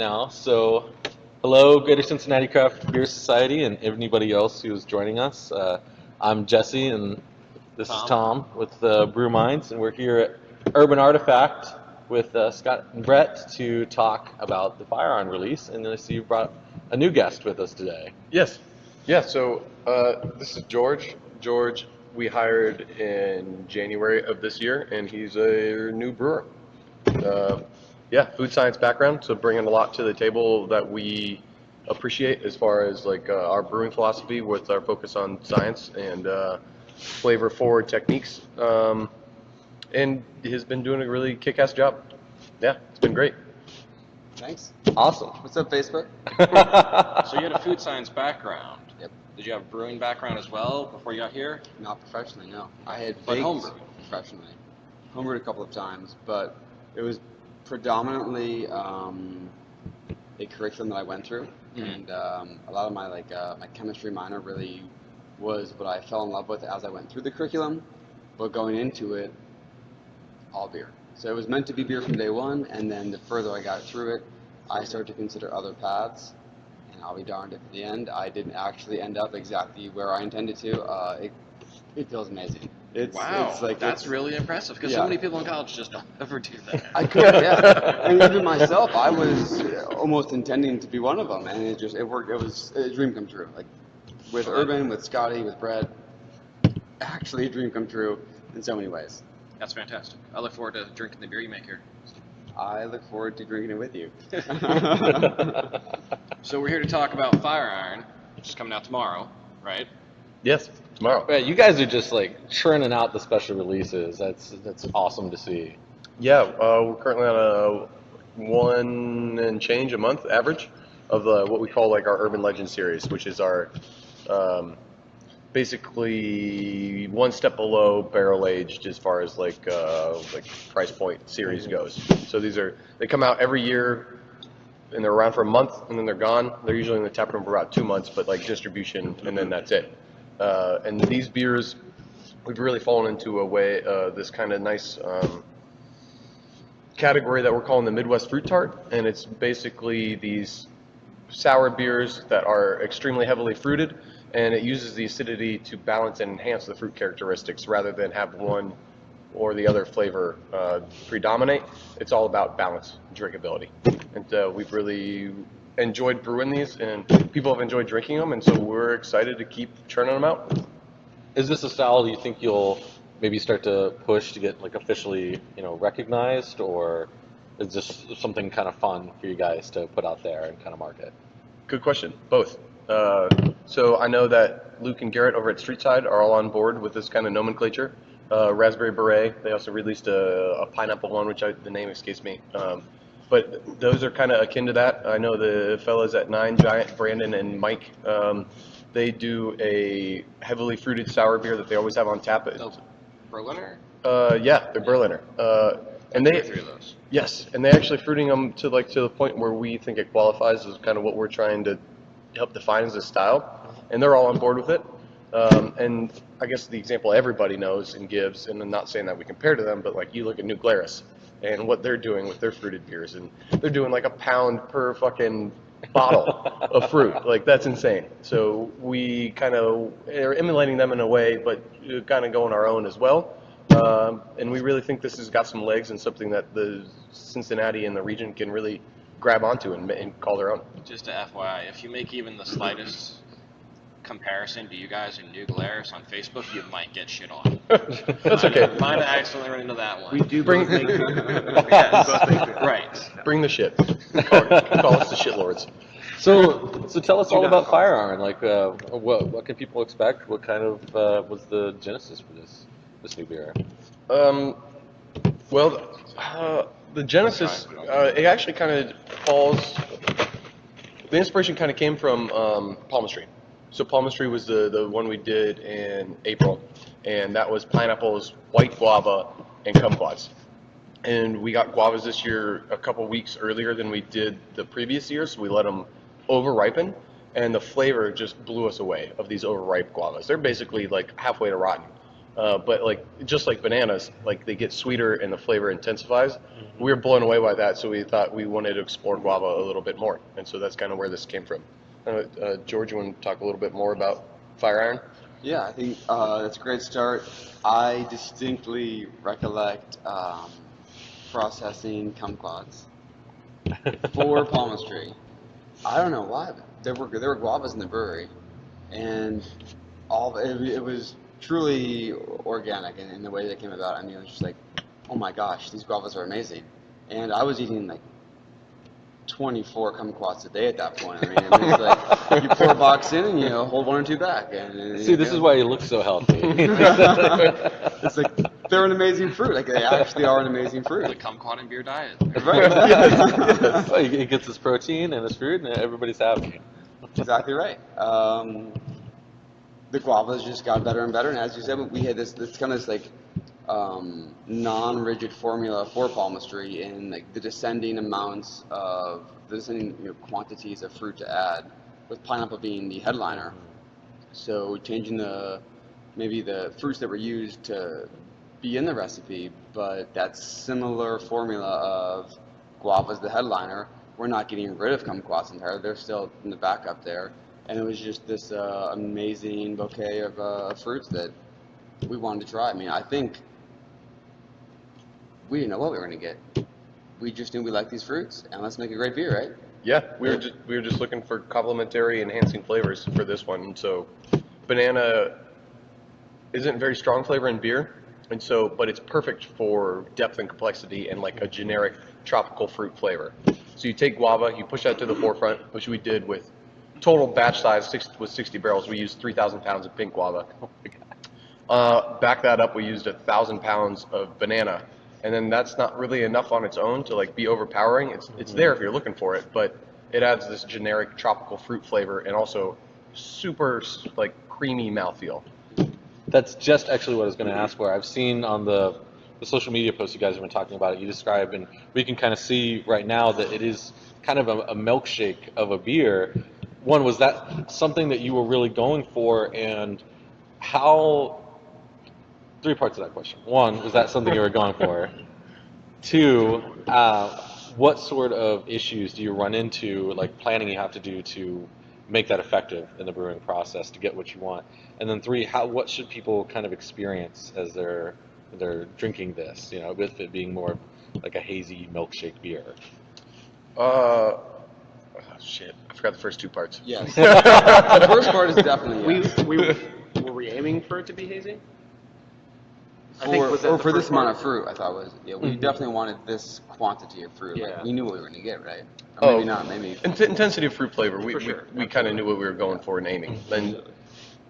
now. So, hello, Greater Cincinnati Craft Beer Society, and anybody else who is joining us. I'm Jesse, and this is Tom with Brew Minds, and we're here at Urban Artifact with Scott and Brett to talk about the Fire On release. And I see you brought a new guest with us today. Yes. Yeah, so this is George. George, we hired in January of this year, and he's a new brewer. Food science background, so bringing a lot to the table that we appreciate as far as like our brewing philosophy with our focus on science and flavor-forward techniques. And has been doing a really kick-ass job. Yeah, it's been great. Thanks. Awesome. What's up, Facebook? So you had a food science background. Yep. Did you have a brewing background as well before you got here? Not professionally, no. I had But baked homebrew? professionally. Homebrewed a couple of times, but it was predominantly a curriculum that I went through, and a lot of my my chemistry minor really was what I fell in love with as I went through the curriculum. But going into it, all beer. So it was meant to be beer from day one, and then the further I got through it, I started to consider other paths. And I'll be darned if at the end I didn't actually end up exactly where I intended to. It feels amazing. That's really impressive because so many people in college just don't ever do that. I could, yeah. And even myself, I was almost intending to be one of them, and it worked. It was a dream come true. Like with Urban, with Scotty, with Brett, actually a dream come true in so many ways. That's fantastic. I look forward to drinking the beer you make here. I look forward to drinking it with you. So we're here to talk about Fire Iron, which is coming out tomorrow, right? Yes, tomorrow. Right, you guys are just like churning out the special releases. That's awesome to see. Yeah, we're currently on a one and change a month average of what we call like our Urban Legend series, which is our basically one step below barrel aged as far as like price point series goes. So they come out every year and they're around for a month and then they're gone. They're usually in the tap room for about 2 months, but like distribution and then that's it. And these beers, we've really fallen into a way, this kind of nice category that we're calling the Midwest Fruit Tart. And it's basically these sour beers that are extremely heavily fruited, and it uses the acidity to balance and enhance the fruit characteristics rather than have one or the other flavor predominate. It's all about balance and drinkability. And we've really enjoyed brewing these, and people have enjoyed drinking them, and so we're excited to keep churning them out. Is this a style you think you'll maybe start to push to get like officially, recognized, or is this something kind of fun for you guys to put out there and kind of market? Good question. Both. So I know that Luke and Garrett over at Streetside are all on board with this kind of nomenclature. Raspberry Beret. They also released a pineapple one, which the name escapes me. But those are kind of akin to that. I know the fellas at Nine Giant, Brandon and Mike, they do a heavily fruited sour beer that they always have on tap. Berliner? Yeah, they're Berliner. And they, Three of those. yes, and they actually fruiting them to the point where we think it qualifies as kind of what we're trying to help define as a style, and they're all on board with it. And I guess the example everybody knows and gives, and I'm not saying that we compare to them, but like you look at New Glarus and what they're doing with their fruited beers, and they're doing like a pound per fucking bottle of fruit. Like that's insane. So we kind of are emulating them in a way, but kind of going our own as well. And we really think this has got some legs and something that the Cincinnati and the region can really grab onto and call their own. Just to FYI, if you make even the slightest comparison to you guys in New Glarus on Facebook, you might get shit on. That's okay. Might have accidentally run into that one. We do Bring- both make Yes. Right. Bring the shit. Call us the shit lords. So tell us all about Fire Iron. Like, what can people expect? What kind of was the genesis for this new beer? The genesis, it actually kind of falls. The inspiration kind of came from palmistry. So palmistry was the one we did in April, and that was pineapples, white guava, and kumquats. And we got guavas this year a couple weeks earlier than we did the previous year, so we let them over-ripen, and the flavor just blew us away of these overripe guavas. They're basically like halfway to rotten. But like just like bananas, like they get sweeter and the flavor intensifies. We were blown away by that, so we thought we wanted to explore guava a little bit more, and so that's kind of where this came from. George, you want to talk a little bit more about fire iron? Yeah, I think that's a great start. I distinctly recollect processing kumquats for palmistry. I don't know why, but there were guavas in the brewery, and it was truly organic in the way that it came about. I mean, it was just like, oh my gosh, these guavas are amazing, and I was eating like 24 kumquats a day at that point. I mean, it's like you pour a box in and you hold one or two back. And See, this is why you look so healthy. It's like they're an amazing fruit. Like they actually are an amazing The fruit. kumquat and beer diet. Right. So he gets his protein and his fruit, and everybody's happy. Exactly right. The guavas just got better and better, and as you said, we had this kind of like non-rigid formula for palmistry in like the descending quantities of fruit to add, with pineapple being the headliner. So changing maybe the fruits that were used to be in the recipe, but that similar formula of guava as the headliner. We're not getting rid of kumquats entirely; they're still in the backup there. And it was just this amazing bouquet of fruits that we wanted to try. I mean, I think we didn't know what we were going to get. We just knew we liked these fruits, and let's make a great beer, right? Yeah, we were just looking for complementary, enhancing flavors for this one. And so, banana isn't very strong flavor in beer, and so but it's perfect for depth and complexity and like a generic tropical fruit flavor. So you take guava, you push that to the forefront, which we did with total batch size with 60 barrels. We used 3,000 pounds of pink guava. Back that up, we used 1,000 pounds of banana, and then that's not really enough on its own to like be overpowering. It's there if you're looking for it, but it adds this generic tropical fruit flavor and also super like creamy mouthfeel. That's just actually what I was going to ask for. I've seen on the social media posts you guys have been talking about it. You describe, and we can kind of see right now that it is kind of a milkshake of a beer. One, was that something that you were really going for, and how? Three parts of that question. One, was that something you were going for? Two, what sort of issues do you run into, like planning you have to do to make that effective in the brewing process to get what you want? And then three, what should people kind of experience as they're drinking this? With it being more like a hazy milkshake beer. Oh, shit, I forgot the first two parts. Yes. The first part is definitely yes. Were we aiming for it to be hazy? For this amount of fruit, I thought we definitely wanted this quantity of fruit. Yeah. Like, we knew what we were going to get, right? Or maybe not. Maybe. Intensity of fruit flavor. We sure. we kind of knew what we were going for and aiming.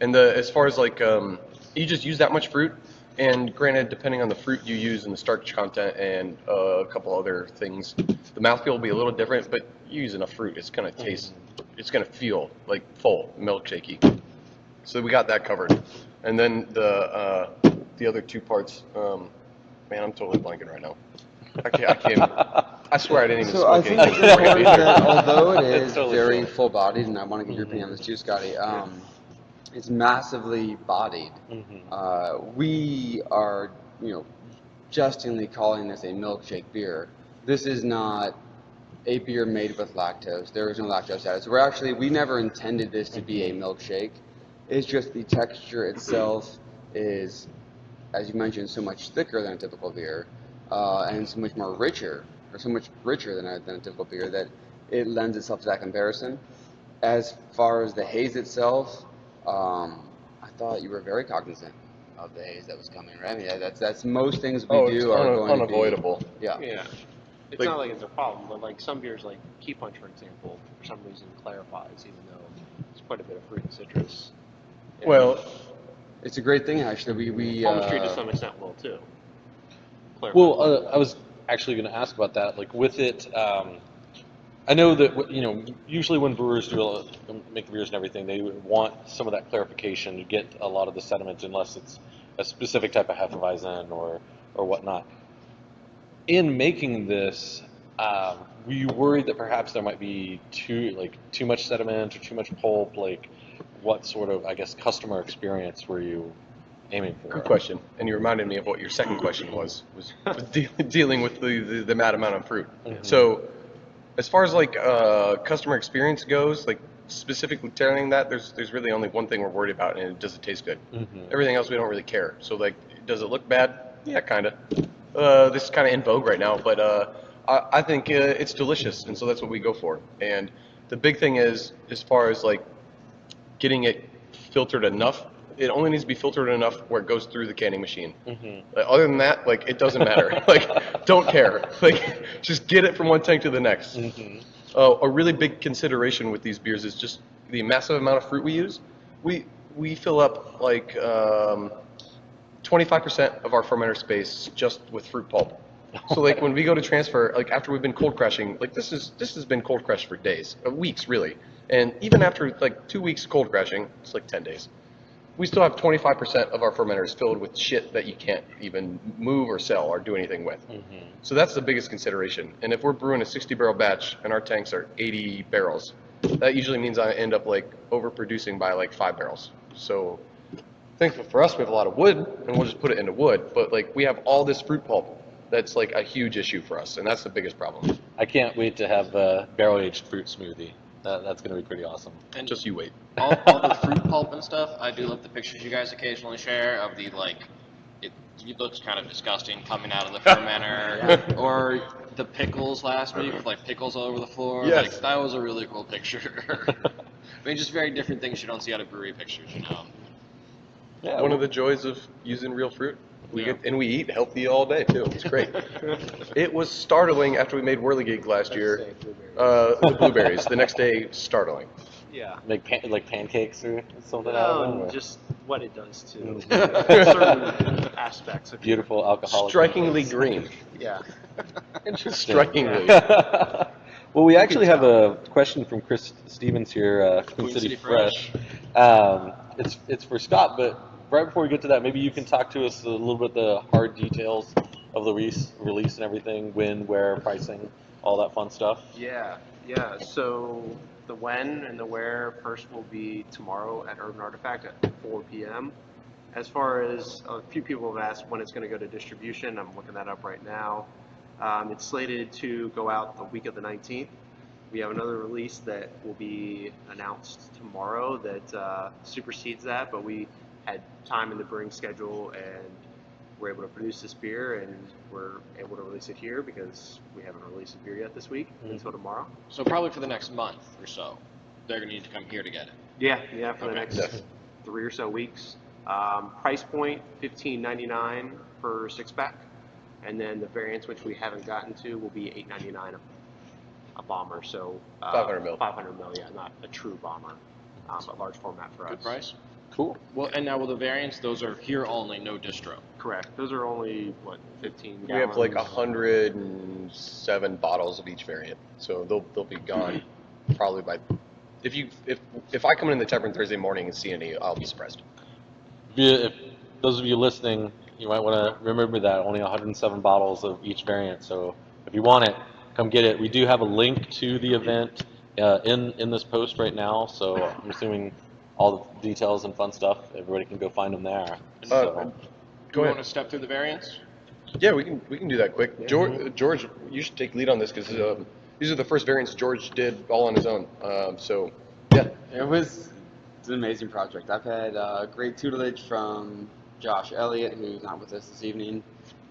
And as far as like you just use that much fruit, and granted, depending on the fruit you use and the starch content and a couple other things, the mouthfeel will be a little different. But you use enough fruit, it's gonna taste, it's gonna feel like full, milkshakey. So we got that covered. And then the other two parts, man, I'm totally blanking right now. I can't. I swear I didn't even So I smoke think anything it's before I important got here. that although it is Totally very cool. full-bodied, and I want to get your opinion on this too, Scotty, it's massively bodied. We are, jestingly calling this a milkshake beer. This is not a beer made with lactose. There is no lactose added. So we never intended this to be a milkshake. It's just the texture itself is, as you mentioned, so much thicker than a typical beer, and so much richer than a typical beer, that it lends itself to that comparison. As far as the haze itself, I thought you were very cognizant of the haze that was coming, right? I mean, that's most things we It's do are going unavoidable. to be, yeah. Yeah. It's Like- not like it's a problem, but like some beers, like Key Punch, for example, for some reason clarifies, even though there's quite a bit of fruit and citrus. And Well, It's a great thing, actually. We palmistry to some extent will too. Clarifies Well, a little I was actually going to ask about that. Like with it, I know that usually when brewers make beers and everything, they would want some of that clarification to get a lot of the sediment, unless it's a specific type of Hefeweizen or whatnot. In making this, were you worried that perhaps there might be too much sediment or too much pulp? Like, what sort of, I guess, customer experience were you aiming for. Good question. And you reminded me of what your second question was dealing with the mad amount of fruit. Mhm. So as far as like customer experience goes, like specifically telling that, there's really only one thing we're worried about, and does it taste good? Mhm. Everything else we don't really care. So like, does it look bad? Yeah, kind of. This is kind of in vogue right now, but I think it's delicious, and so that's what we go for. And the big thing is, as far as like getting it filtered enough, it only needs to be filtered enough where it goes through the canning machine. Mhm. Other than that, like, it doesn't matter. Like, don't care. Like, just get it from one tank to the next. Mhm. A really big consideration with these beers is just the massive amount of fruit we use. We fill up like 25% of our fermenter space just with fruit pulp. So like when we go to transfer, like after we've been cold crushing, like this has been cold crushed for days, weeks really, and even after like 2 weeks cold crushing, it's like 10 days. We still have 25% of our fermenters filled with shit that you can't even move or sell or do anything with. Mhm. So that's the biggest consideration. And if we're brewing a 60 barrel batch and our tanks are 80 barrels, that usually means I end up like overproducing by like 5 barrels. So thankfully for us, we have a lot of wood, and we'll just put it into wood. But like we have all this fruit pulp, that's like a huge issue for us, and that's the biggest problem. I can't wait to have a barrel-aged fruit smoothie. That's going to be pretty awesome. And Just you wait. all the fruit pulp and stuff, I do love the pictures you guys occasionally share of the like. It looks kind of disgusting coming out of the fermenter, or the pickles last week with like pickles all over the floor. Yes. Like that was a really cool picture. I mean, just very different things you don't see out of brewery pictures, you know. Yeah, One of the joys of using real fruit. We Yeah. get, and we eat healthy all day too. It's great. It was startling after we made Whirligig last year. The blueberries. The next day, startling. Yeah. like pancakes or something out of them. No, or- just what it does to Mhm. certain aspects of Beautiful alcoholic. Strikingly green. Yeah. Interesting. Strikingly. Well, we actually have a question from Chris Stevens here, Queen City Fresh. It's for Scott, but right before we get to that, maybe you can talk to us a little bit the hard details of the release and everything, when, where, pricing, all that fun stuff. Yeah. So the when and the where first will be tomorrow at Urban Artifact at 4 p.m. As far as a few people have asked when it's going to go to distribution, I'm looking that up right now. It's slated to go out the week of the 19th. We have another release that will be announced tomorrow that supersedes that, but we had time in the brewing schedule and we're able to produce this beer and we're able to release it here because we haven't released a beer yet this week until tomorrow. So probably for the next month or so, they're gonna need to come here to get it. Yeah, for the Okay. next Yes. 3 or so weeks. Price point $15.99 per 6-pack, and then the variants which we haven't gotten to will be $8.99 a bomber. So 500 mil. 500 mil, yeah, not a true bomber, but large format for us. Good price. Cool. Well, and now with the variants, those are here only, no distro. Correct. Those are only 15 We have like gallons. 107 bottles of each variant, so they'll be gone probably by. If I come in the tavern Thursday morning and see any, I'll be surprised. If those of you listening, you might want to remember that only 107 bottles of each variant. So if you want it, come get it. We do have a link to the event in this post right now. So I'm assuming all the details and fun stuff, everybody can go find them there. So, Do Go you ahead. want to step through the variants? Yeah, we can do that quick. George, you should take lead on this because these are the first variants George did all on his own. So yeah, It's an amazing project. I've had great tutelage from Josh Elliott, who's not with us this evening,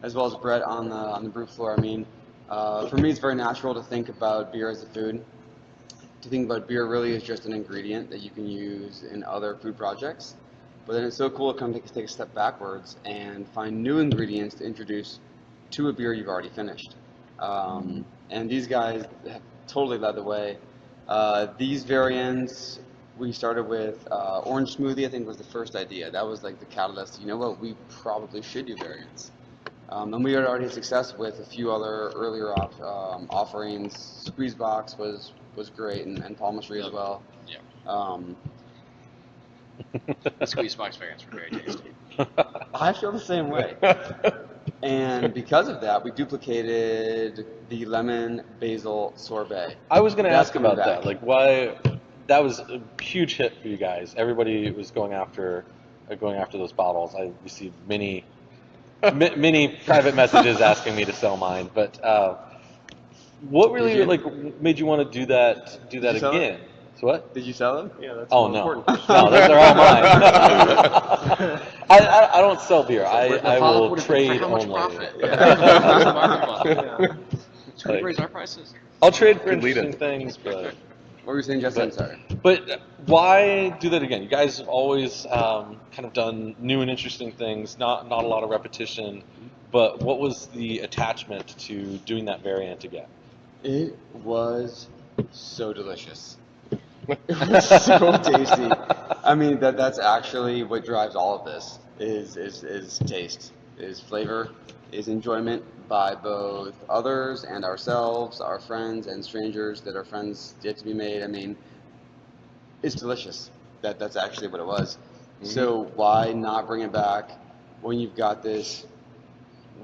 as well as Brett on the brew floor. I mean, for me, it's very natural to think about beer as a food. To think about beer really as just an ingredient that you can use in other food projects. But then it's so cool to come take a step backwards and find new ingredients to introduce to a beer you've already finished. And these guys have totally led the way. These variants, we started with orange smoothie, I think was the first idea. That was like the catalyst. You know what, we probably should do variants. And we had already had success with a few other earlier offerings. Squeeze Box was great, and palmistry as well. Yeah. The squeeze box variants were very tasty. I feel the same way. And because of that, we duplicated the lemon basil sorbet. I was going to That's ask coming about that. back. Like, why that was a huge hit for you guys. Everybody was going after going after those bottles. I received many private messages asking me to sell mine. But what really you? like made you want to do that you sell it? again? So what? Did you sell them? Yeah, that's Oh the no, important question. no, those are all mine. I don't sell beer. I follow-up will would have been, trade for how much only. profit? Yeah. Should we raise our prices? I'll trade for Good lead-in. interesting things, but. What were you saying, Jesse? I'm sorry. But why do that again? You guys have always kind of done new and interesting things, not a lot of repetition. But what was the attachment to doing that variant again? It was so delicious. It was so tasty. I mean, that's actually what drives all of this is taste, is flavor, is enjoyment by both others and ourselves, our friends and strangers that are friends yet to be made. I mean, it's delicious. That's actually what it was. So why not bring it back when you've got this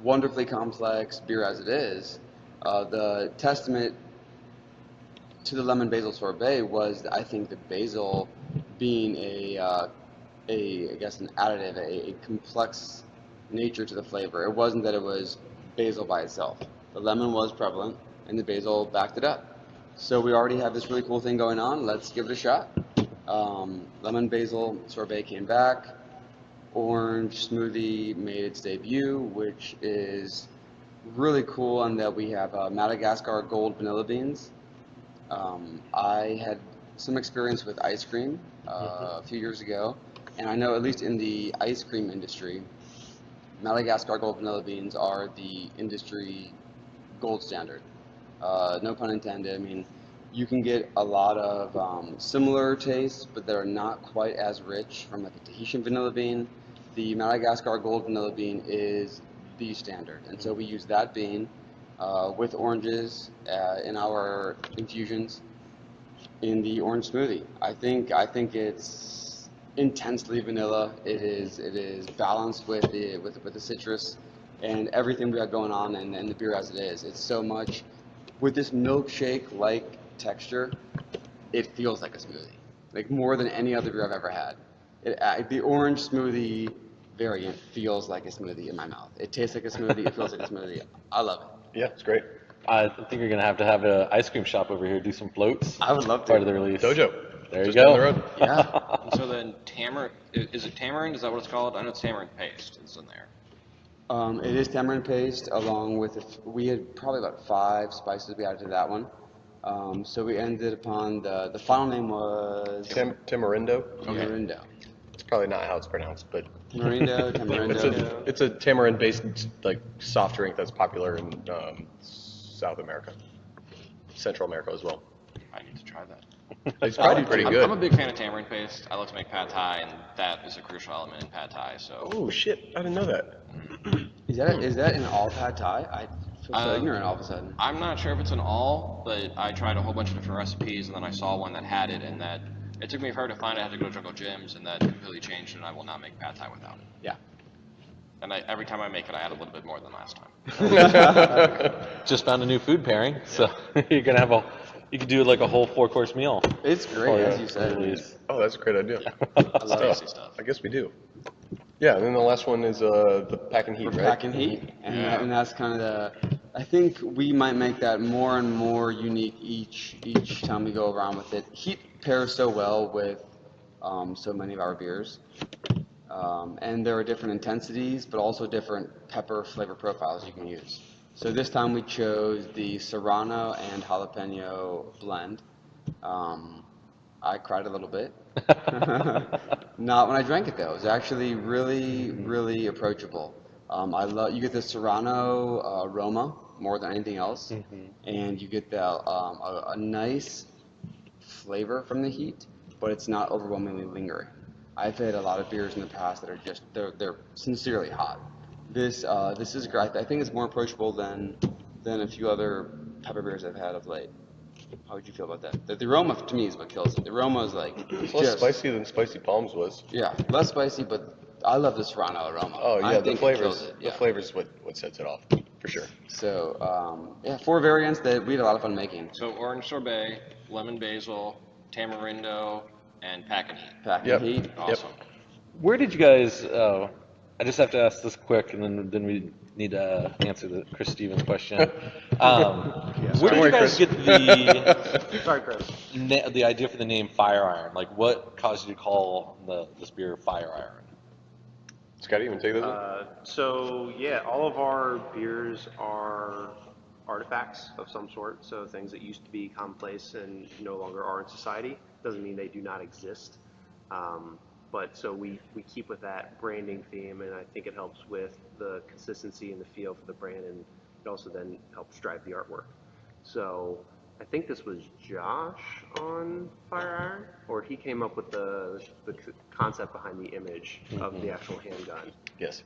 wonderfully complex beer as it is? The testament to the lemon basil sorbet was, I think, the basil being I guess an additive, a complex nature to the flavor. It wasn't that it was basil by itself. The lemon was prevalent, and the basil backed it up. So we already have this really cool thing going on. Let's give it a shot. Lemon basil sorbet came back. Orange smoothie made its debut, which is really cool in that we have Madagascar gold vanilla beans. I had some experience with ice cream a few years ago, and I know at least in the ice cream industry, Madagascar gold vanilla beans are the industry gold standard. No pun intended. I mean, you can get a lot of similar tastes, but that are not quite as rich from like a Tahitian vanilla bean. The Madagascar gold vanilla bean is the standard, and so we use that bean with oranges in our infusions in the orange smoothie. I think it's intensely vanilla. It is balanced with the citrus and everything we got going on and the beer as it is. It's so much with this milkshake like texture. It feels like a smoothie, like more than any other beer I've ever had. The orange smoothie variant feels like a smoothie in my mouth. It tastes like a smoothie. It feels like a smoothie. I love it. Yeah, it's great. I think you're gonna have an ice cream shop over here do some floats. I would love to. Part of the release. Dojo. There you Just go. down the road. Yeah. And so then is it tamarind? Is that what it's called? I know it's tamarind paste is in there. It is tamarind paste along with, we had probably about 5 spices we added to that one. So we ended upon the final name was Tamarindo. Tamarindo. It's probably not how it's pronounced, but Tamarindo. it's a tamarind-based like soft drink that's popular in South America, Central America as well. I need to try that. It's probably pretty good. I'm a big fan of tamarind paste. I love to make pad thai, and that is a crucial element in pad thai. So Oh shit! I didn't know that. Is that in all pad thai? I feel so ignorant all of a sudden. I'm not sure if it's an all, but I tried a whole bunch of different recipes, and then I saw one that had it, and that it took me forever to find it. I had to go to Jungle Gyms, and that completely changed, and I will not make pad thai without it. Yeah. And every time I make it, I add a little bit more than last time. Just found a new food pairing, so you're gonna have you could do like a whole 4-course meal. It's great, as you said. Oh, that's a great idea. I love tasty stuff. I guess we do. Yeah, and then the last one is the pack and heat, right? Pack and heat, and that's kind of I think we might make that more and more unique each time we go around with it. Heat pairs so well with so many of our beers. And there are different intensities, but also different pepper flavor profiles you can use. So this time we chose the Serrano and Jalapeno blend. I cried a little bit. Not when I drank it though. It was actually really, really approachable. You get the Serrano aroma more than anything else, and you get a nice flavor from the heat, but it's not overwhelmingly lingering. I've had a lot of beers in the past that are just they're sincerely hot. This is great. I think it's more approachable than a few other pepper beers I've had of late. How would you feel about that? The aroma to me is what kills it. The aroma is like It's less spicy than Spicy Palms was. Yeah, less spicy, but I love the Serrano aroma. Oh yeah, I the think it flavors. kills it, The yeah. flavors what sets it off for sure. So yeah, 4 variants that we had a lot of fun making. So orange sorbet, lemon basil, tamarindo, and pack and heat. Pack Yep. and heat. Awesome. Where did you guys? I just have to ask this quick, and then we need to answer the Chris Stevens question. Where did you guys get Sorry, Chris. the idea for the name Fire Iron? Like, what caused you to call this beer Fire Iron? Scotty, you want to take this one? So yeah, all of our beers are artifacts of some sort. So things that used to be commonplace and no longer are in society. Doesn't mean they do not exist. But so we keep with that branding theme, and I think it helps with the consistency and the feel for the brand, and it also then helps drive the artwork. So I think this was Josh on Fire Iron, or he came up with the concept behind the image of the actual handgun. Yes.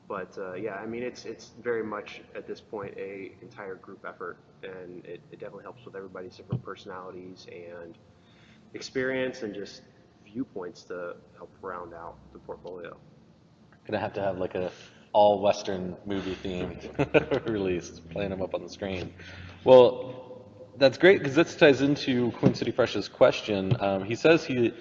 But yeah, I mean, it's very much at this point a entire group effort, and it definitely helps with everybody's different personalities and experience and just viewpoints to help round out the portfolio. Gonna have to have like a all Western movie themed release, playing them up on the screen. Well, that's great because this ties into Queen City Fresh's question. He says he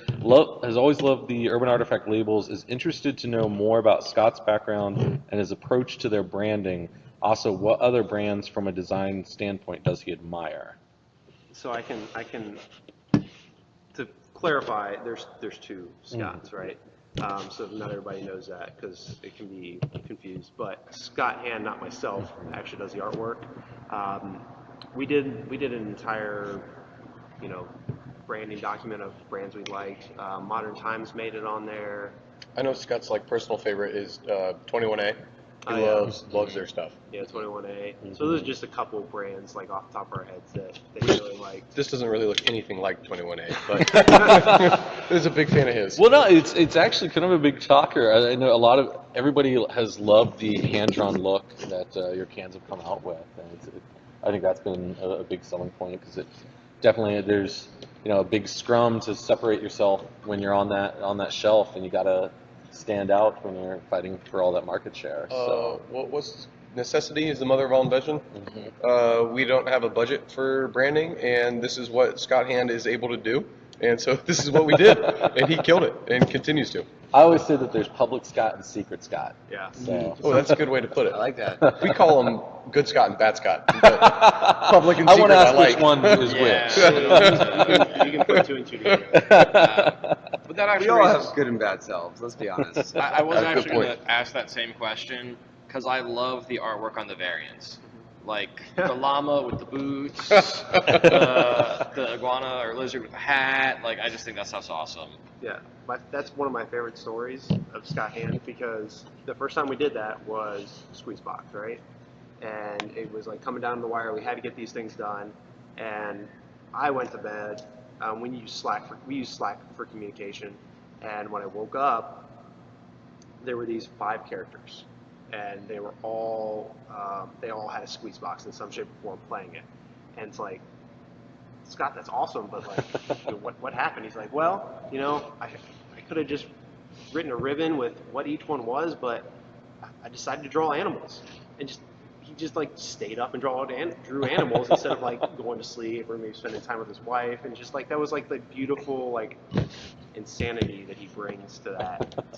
has always loved the Urban Artifact labels, is interested to know more about Scott's background and his approach to their branding. Also, what other brands from a design standpoint does he admire? So I can to clarify, there's two Scotts, right? So not everybody knows that because it can be confused. But Scott Hand, not myself, actually does the artwork. We did an entire, branding document of brands we liked. Modern Times made it on there. I know Scott's like personal favorite is 21A. He Oh, yeah. loves their stuff. Yeah, 21A. So those are just a couple of brands like off the top of our heads that they really liked. This doesn't really look anything like 21A, but he's a big fan of his. Well, no, it's actually kind of a big talker. I know everybody has loved the hand-drawn look that your cans have come out with, and I think that's been a big selling point because it definitely there's a big scrum to separate yourself when you're on that shelf, and you gotta stand out when you're fighting for all that market share. So What was necessity is the mother of all invention. We don't have a budget for branding, and this is what Scott Hand is able to do. And so this is what we did, and he killed it and continues to. I always say that there's public Scott and secret Scott. Yeah. So Oh, that's a good way to put it. I like that. We call them good Scott and bad Scott. But public and I secret, want to ask like. which one is which. You can put two and two together. But that We actually all raises, have good and bad selves. Let's be honest. I was That's a good actually going point. to ask that same question because I love the artwork on the variants. Like the llama with the boots, the iguana or lizard with the hat. Like, I just think that stuff's awesome. Yeah, that's one of my favorite stories of Scott Hand because the first time we did that was Squeeze Box, right? And it was like coming down the wire. We had to get these things done, and I went to bed. We use Slack for communication, and when I woke up, there were these 5 characters, and they were all they all had a Squeeze Box in some shape or form playing it, and it's like, Scott, that's awesome, but like, what happened? He's like, well, I could have just written a ribbon with what each one was, but I decided to draw animals, and he just like stayed up and drew animals instead of like going to sleep or maybe spending time with his wife, and just like that was like the beautiful like insanity that he brings to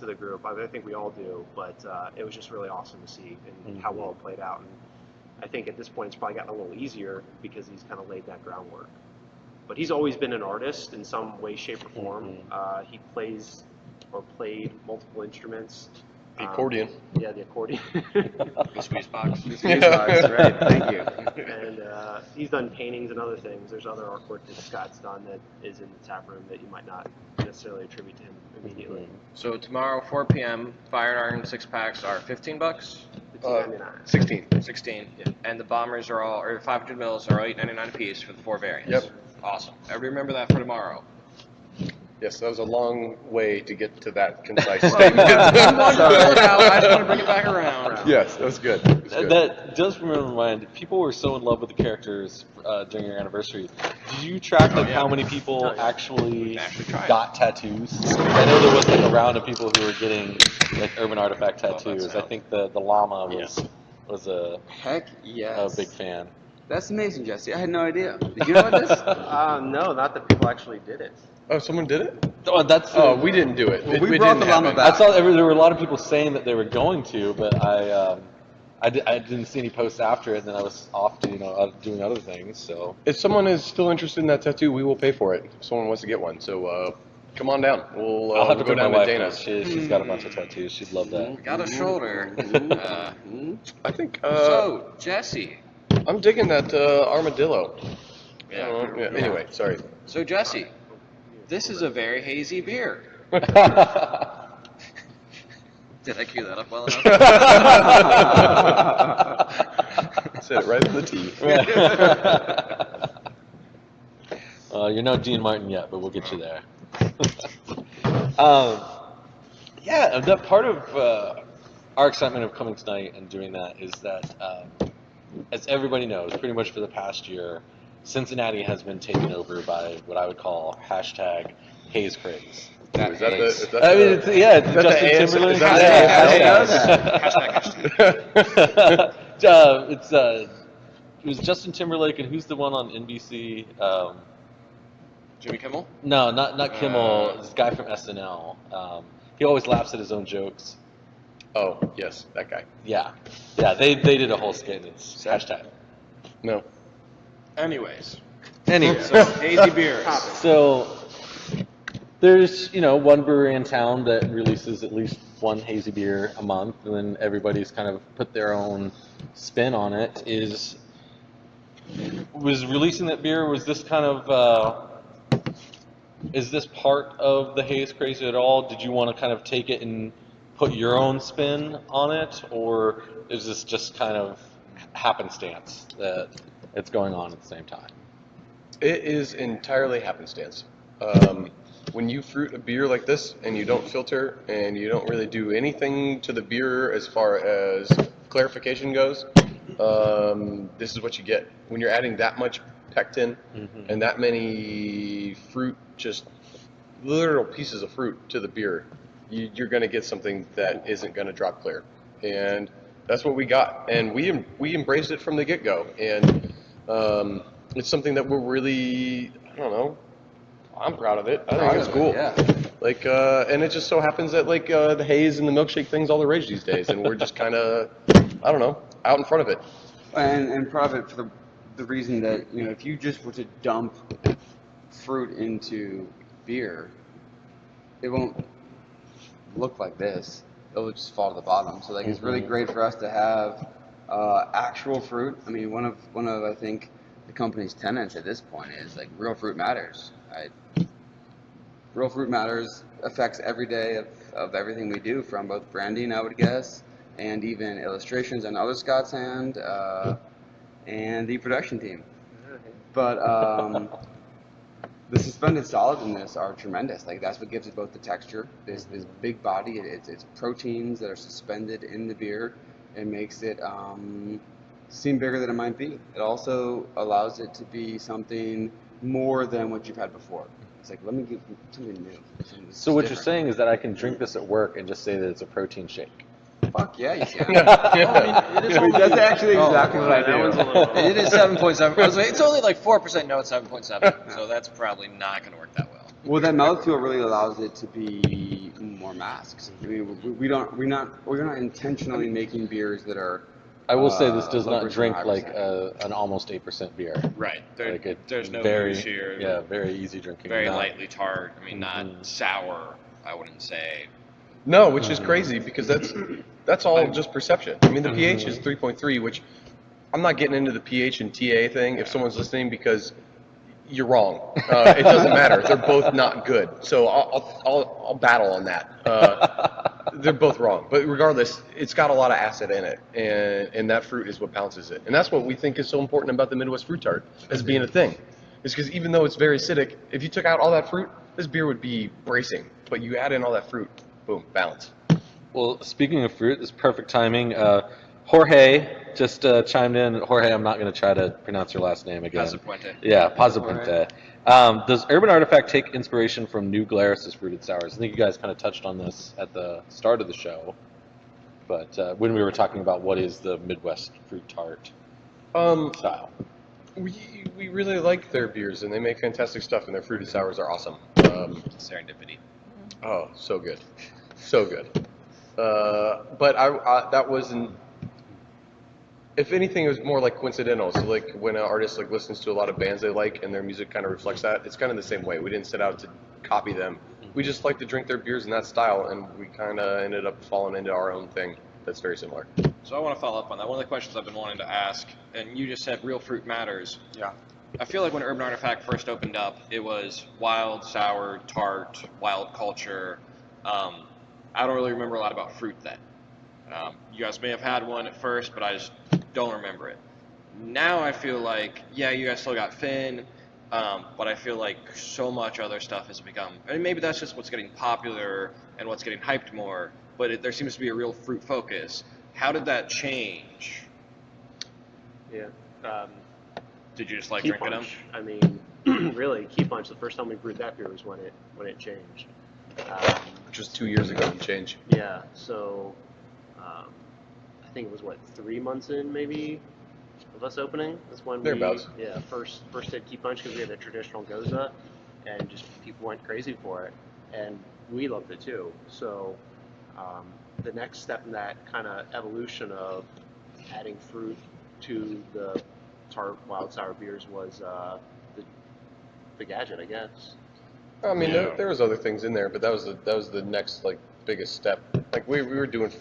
the group. I think we all do, but it was just really awesome to see and how well it played out. And I think at this point it's probably gotten a little easier because he's kind of laid that groundwork. But he's always been an artist in some way, shape, or form. He plays or played multiple instruments. The accordion. Yeah, the accordion. The squeeze box. Right. Thank you. And he's done paintings and other things. There's other artwork that Scott's done that is in the tap room that you might not necessarily attribute to him immediately. So tomorrow, 4 p.m., Fire Iron 6-packs are $15. $15.99. 16. 16. And the bombers are all, or 500 mils are all $8.99 a piece for the 4 variants. Yep. Awesome. Everybody remember that for tomorrow. Yes, that was a long way to get to that concise statement. I just want to bring it back around. Yes, that was good. That was good. That does remind people were so in love with the characters during your anniversary. Did you track how many people actually tried. got tattoos? I know there was like a round of people who were getting like Urban Artifact tattoos. I think the llama was a Heck yes. big fan. That's amazing, Jesse. I had no idea. Did you know about this? No, not that people actually did it. Oh, someone did it? Oh, that's. Oh, we didn't do it. Well, It- we it brought didn't the llama happen. back. I saw there were a lot of people saying that they were going to, but I didn't see any posts after it, and then I was off to doing other things. So If someone is still interested in that tattoo, we will pay for it. If someone wants to get one, so come on down. We'll I'll have to go bring my down to wife down. Dana's. She's got a bunch of tattoos. She'd love that. Got a shoulder. I think. So, Jesse. I'm digging that armadillo. Yeah. Anyway, sorry. So, Jesse, this is a very hazy beer. Did I cue that up well enough? Said it right in the teeth. You're no Dean Martin yet, but we'll get you there. Yeah, that part of our excitement of coming tonight and doing that is that, as everybody knows, pretty much for the past year, Cincinnati has been taken over by what I would call hashtag haze craze. Is that the? Is that I mean, the- it's, yeah, it's is that Justin the answer? Timberlake. Is that Hashtag. It was Justin Timberlake, and who's the one on NBC? Jimmy Kimmel? No, not Kimmel. This guy from SNL. He always laughs at his own jokes. Oh, yes, that guy. Yeah, they did a whole skit. It's hashtag. No. Anyways. Anyway, So, hazy beers. so there's one brewery in town that releases at least one hazy beer a month, and then everybody's kind of put their own spin on it. Was releasing that beer? Was this kind of is this part of the haze craze at all? Did you want to kind of take it and put your own spin on it, or is this just kind of happenstance that it's going on at the same time? It is entirely happenstance. When you fruit a beer like this and you don't filter and you don't really do anything to the beer as far as clarification goes, this is what you get. When you're adding that much pectin and that many fruit, just literal pieces of fruit to the beer, you're going to get something that isn't going to drop clear. And that's what we got. And we embraced it from the get-go. And it's something that we're really, I don't know, I'm proud of it. I think it's cool. Yeah. Like, and it just so happens that like the haze and the milkshake thing's all the rage these days, and we're just kind of, I don't know, out in front of it. And proud of it for the reason that, if you just were to dump fruit into beer, it won't look like this. It'll just fall to the bottom. So like, it's really great for us to have actual fruit. I mean, one of I think the company's tenets at this point is like real fruit matters. Right? Real fruit matters affects every day of everything we do, from both branding, I would guess, and even illustrations and other Scott's Hand, and the production team. But the suspended solids in this are tremendous. Like, that's what gives it both the texture, this big body. It's proteins that are suspended in the beer. It makes it seem bigger than it might be. It also allows it to be something more than what you've had before. It's like, let me give something new. So what you're saying is that I can drink this at work and just say that it's a protein shake. Fuck yeah, you can. It is only, That's actually exactly what I do. it is 7.7. I was like, it's only like 4%. No, it's 7.7. So that's probably not going to work that well. Well, that mouthfeel really allows it to be more masked. I mean, we're not intentionally making beers that are. I will say this does not lower drink than like 5%. an almost 8% beer. Right. There's no very, booze here. Yeah, very easy drinking. Very not- lightly tart. I mean, not sour, I wouldn't say. No, which is crazy because that's all just perception. I mean, the pH is 3.3, which I'm not getting into the pH and TA thing if someone's listening, because you're wrong. It doesn't matter. They're both not good. So I'll battle on that. They're both wrong. But regardless, it's got a lot of acid in it, and that fruit is what bounces it. And that's what we think is so important about the Midwest Fruit Tart as being a thing. Is because even though it's very acidic, if you took out all that fruit, this beer would be bracing. But you add in all that fruit, boom, balance. Well, speaking of fruit, this is perfect timing. Jorge just chimed in. Jorge, I'm not going to try to pronounce your last name again. Pasapuente. Yeah, Pasapuente. Does Urban Artifact take inspiration from New Glarus's fruited sours? I think you guys kind of touched on this at the start of the show, but when we were talking about what is the Midwest fruit tart style. We really like their beers, and they make fantastic stuff, and their fruited sours are awesome. Serendipity. Oh, so good, so good. But that wasn't. If anything, it was more like coincidental. So like when an artist like listens to a lot of bands they like, and their music kind of reflects that. It's kind of the same way. We didn't set out to copy them. We just like to drink their beers in that style, and we kind of ended up falling into our own thing that's very similar. So I want to follow up on that. One of the questions I've been wanting to ask, and you just said real fruit matters. Yeah. I feel like when Urban Artifact first opened up, it was wild, sour, tart, wild culture. I don't really remember a lot about fruit then. You guys may have had one at first, but I just don't remember it. Now I feel like, yeah, you guys still got Finn, but I feel like so much other stuff has become, and maybe that's just what's getting popular and what's getting hyped more, but there seems to be a real fruit focus. How did that change? Yeah. Did you just like Key drinking them? Punch. I mean, really, Key Punch. The first time we brewed that beer was when it changed. Which was 2 years ago and change. Yeah. So I think it was 3 months in maybe of us opening. That's when Thereabouts. first did Key Punch because we had the traditional Goza, and just people went crazy for it, and we loved it too. So the next step in that kind of evolution of adding fruit to the tart wild sour beers was the gadget, I guess. I mean, Yeah. there was other things in there, but that was the next like biggest step. Like we were doing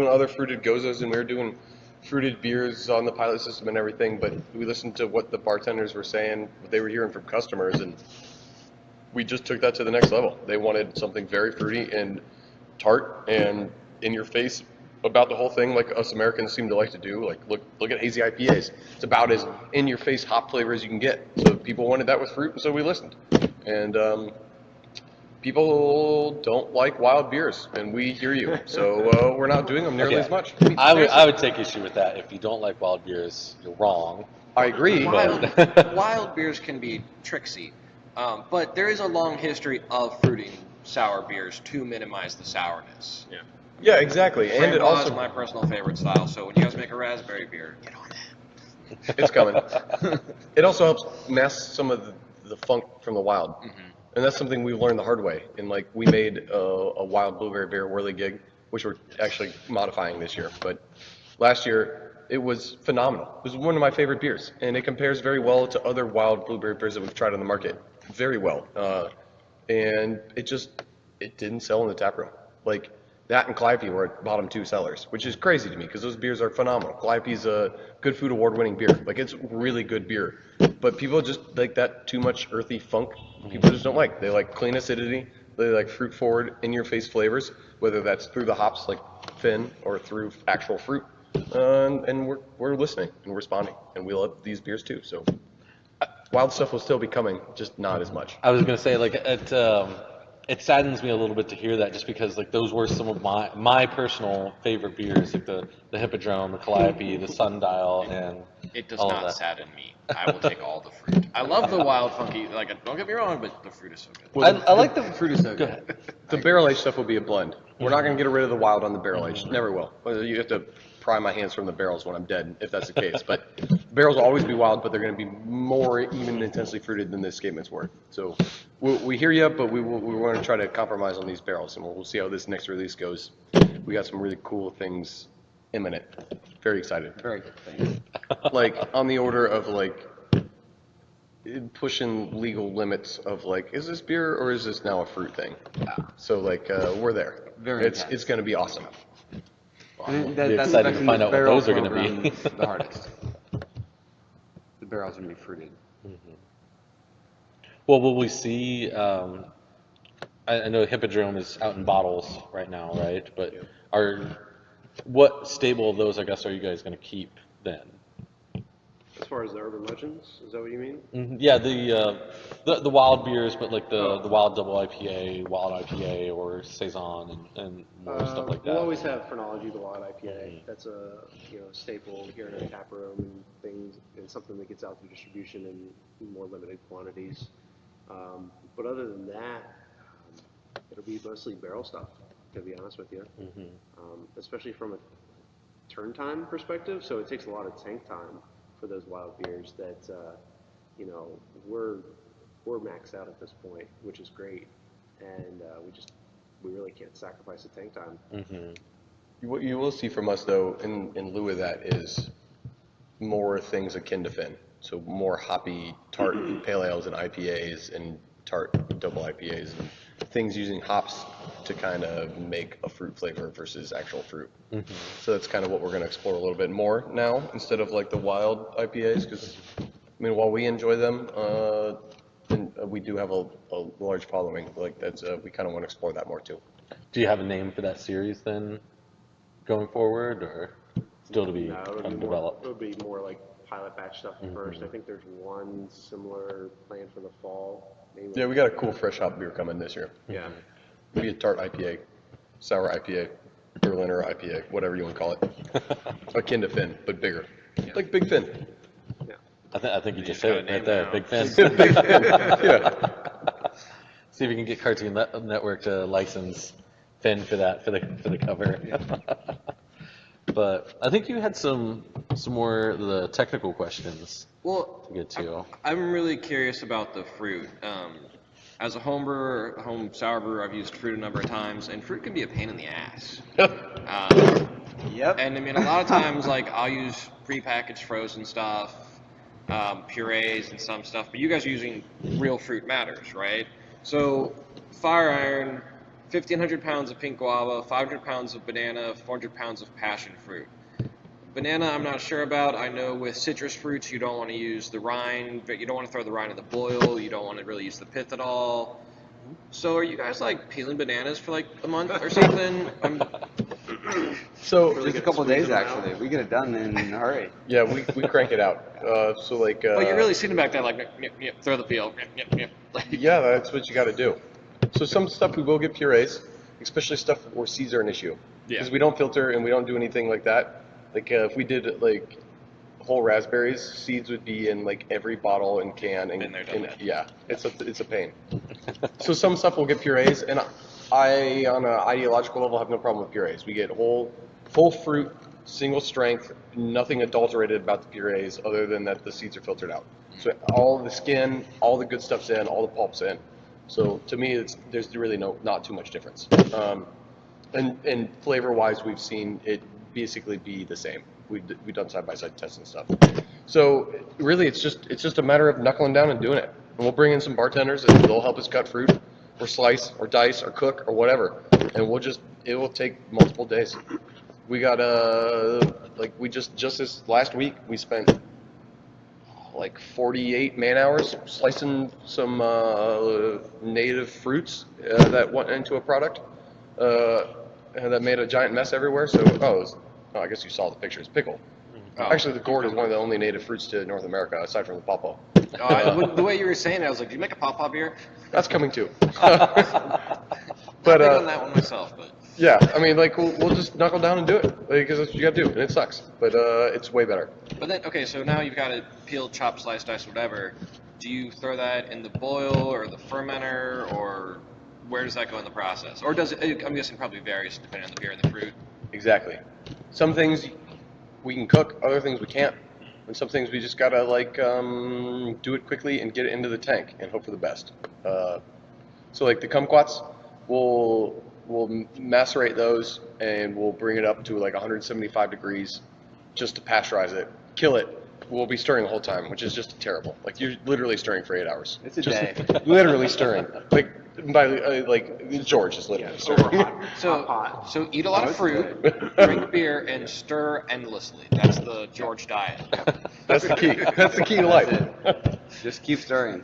other fruited gozas, and we were doing fruited beers on the pilot system and everything. But we listened to what the bartenders were saying, what they were hearing from customers, and we just took that to the next level. They wanted something very fruity and tart and in your face about the whole thing, like us Americans seem to like to do. Like look at hazy IPAs. It's about as in your face hop flavor as you can get. So people wanted that with fruit, and so we listened. And people don't like wild beers, and we hear you. So we're not doing them nearly Okay. as much. I would take issue with that. If you don't like wild beers, you're wrong. I agree. Wild beers can be tricksy, but there is a long history of fruiting sour beers to minimize the sourness. Yeah. Yeah, exactly. And it Framboise also is my personal favorite style, so when you guys make a raspberry beer, get on that. it's coming. It also helps mask some of the funk from the wild. And that's something we learned the hard way. And like we made a wild blueberry beer whirligig, which we're actually modifying this year. But last year it was phenomenal. It was one of my favorite beers, and it compares very well to other wild blueberry beers that we've tried on the market. Very well. And it didn't sell in the tap room. Like that and Calliope were at bottom 2 sellers, which is crazy to me because those beers are phenomenal. Calliope's a good food award-winning beer. Like it's really good beer, but people just like that too much earthy funk. People just don't like. They like clean acidity. They like fruit-forward, in-your-face flavors, whether that's through the hops like Finn or through actual fruit. And we're listening and responding, and we love these beers too. So wild stuff will still be coming, just not as much. I was gonna say like it saddens me a little bit to hear that, just because like those were some of my personal favorite beers, like the Hippodrome, the Calliope, the Sundial, and It does all of not that. sadden me. I will take all the fruit. I love the wild, funky. Like, don't get me wrong, but the fruit is so good. I like the Fruit is so Go good. ahead. The barrel aged stuff will be a blend. We're not going to get rid of the wild on the barrel aged. Never will. Well, you have to pry my hands from the barrels when I'm dead, if that's the case. But barrels will always be wild, but they're going to be more even intensely fruited than the escapements were. So we hear you, but we want to try to compromise on these barrels, and we'll see how this next release goes. We got some really cool things imminent. Very excited. Very good thing. Like on the order of like pushing legal limits of like, is this beer or is this now a fruit thing? So like we're there. Very It's intense. going to be awesome. And Be that's excited to affecting find this out what barrel those are gonna be. program the hardest. The barrel's gonna be fruited. Well, will we see? I know Hippodrome is out in bottles right now, right? But what stable of those, I guess, are you guys going to keep then? As far as the urban legends, is that what you mean? Yeah, the wild beers, but like the wild double IPA, wild IPA, or saison and more stuff like that. We'll always have Phrenology, the wild IPA. That's a staple here in our tap room and things, and something that gets out through distribution in more limited quantities. But other than that, it'll be mostly barrel stuff. To be honest with you, especially from a turn time perspective. So it takes a lot of tank time for those wild beers that, you know, we're maxed out at this point, which is great. And we really can't sacrifice the tank time. What you will see from us, though, in lieu of that, is more things akin to Finn. So more hoppy, tart pale ales and IPAs and tart double IPAs and things using hops to kind of make a fruit flavor versus actual fruit. So that's kind of what we're going to explore a little bit more now instead of like the wild IPAs, because I mean, while we enjoy them, and we do have a large following, like that's we kind of want to explore that more too. Do you have a name for that series then, going forward, or still to be No, it undeveloped? would be more like pilot batch stuff first. I think there's one similar plan for the fall. Maybe Yeah, we got a cool fresh hop beer coming this year. yeah. Maybe a tart IPA, sour IPA, Berliner IPA, whatever you want to call it. Akin to Finn, but bigger. Like Big Finn. I think you just got said a it right name there, now. Big Fan. Yeah. See if we can get Cartoon Network to license Finn for that for the cover. But I think you had some more of the technical questions Well, to get to. I'm really curious about the fruit. As a home brewer, a home sour brewer, I've used fruit a number of times, and fruit can be a pain in the ass. Yep. And I mean, a lot of times, like, I'll use prepackaged frozen stuff, purees and some stuff, but you guys are using real fruit matters, right? So, fire iron, 1,500 pounds of pink guava, 500 pounds of banana, 400 pounds of passion fruit. Banana, I'm not sure about. I know with citrus fruits, you don't want to use the rind, but you don't want to throw the rind in the boil. You don't want to really use the pith at all. So, are you guys like peeling bananas for like a month or something? So, Just a couple of days, actually. We get it done in a hurry. yeah, we crank it out. So like. But you're really sitting back there like, nip, nip, throw the peel, nip, nip, nip. Like, Yeah, that's what you got to do. So some stuff we will get purees, especially stuff where seeds are an issue. Because we don't filter and we don't do anything like that. Like if we did like whole raspberries, seeds would be in like every bottle and can. And, Been there, done that. Yeah, it's a pain. So some stuff will get purees, and I on an ideological level have no problem with purees. We get whole fruit, single strength, nothing adulterated about the purees other than that the seeds are filtered out. So all the skin, all the good stuff's in, all the pulp's in. So to me, there's really not too much difference. And flavor-wise, we've seen it basically be the same. We've done side-by-side tests and stuff. So really, it's just a matter of knuckling down and doing it. And we'll bring in some bartenders, and they'll help us cut fruit, or slice, or dice, or cook, or whatever. And it will take multiple days. We got just this last week, we spent like 48 man hours slicing some native fruits that went into a product, and that made a giant mess everywhere. So, I guess you saw the pictures. Pickle. Actually, the gourd is one of the only native fruits to North America, aside from the pawpaw. the way you were saying it, I was like, do you make a pawpaw beer? That's coming too. But, I'm big on that one myself, but. Yeah, I mean, like we'll just knuckle down and do it because that's what you got to do, and it sucks, but it's way better. But then, okay, so now you've got it peeled, chopped, sliced, diced, whatever. Do you throw that in the boil or the fermenter, or where does that go in the process? Or does it, I'm guessing probably varies depending on the beer and the fruit. Exactly. Some things we can cook, other things we can't, and some things we just gotta do it quickly and get it into the tank and hope for the best. So like the kumquats, we'll macerate those and we'll bring it up to like 175 degrees just to pasteurize it, kill it. We'll be stirring the whole time, which is just terrible. Like you're literally stirring for 8 hours. It's a Just day. Literally stirring. Like George is literally stirring. So eat a lot of fruit, drink beer, and stir endlessly. That's the George diet. That's the key. That's the key to life. Just keep stirring.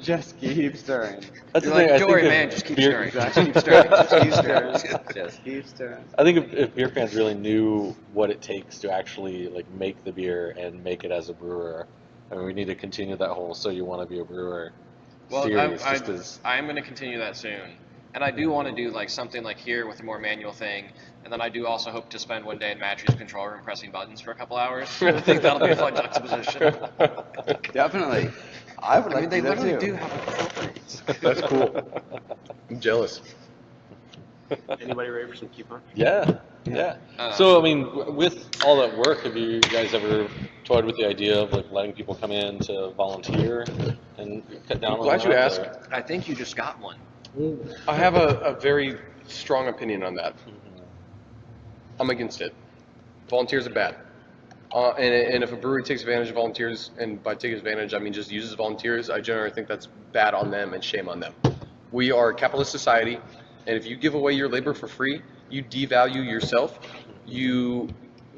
Just keep stirring. That's You're the thing. like, I don't worry, think man, if just keep beer- stirring. Just keep stirring. Just keep stirring. Just keep stirring. I think if beer fans really knew what it takes to actually like make the beer and make it as a brewer, I mean, we need to continue that whole "so you want to be a brewer" Well, series. Just 'cause I'm going to continue that soon. And I do want to do like something like here with a more manual thing. And then I do also hope to spend one day in Matthew's control room pressing buttons for a couple hours. I think that'll be a fun juxtaposition. Definitely. I would I like mean, to they do that literally too. do have a control rooms. That's cool. I'm jealous. Anybody ready for some coupon? yeah. Yeah. So, I mean, with all that work, have you guys ever toyed with the idea of like letting people come in to volunteer and cut down I'm on glad you that, asked. or- I think you just got one. I have a very strong opinion on that. I'm against it. Volunteers are bad. And if a brewery takes advantage of volunteers, and by taking advantage, I mean just uses volunteers, I generally think that's bad on them and shame on them. We are a capitalist society, and if you give away your labor for free, you devalue yourself. You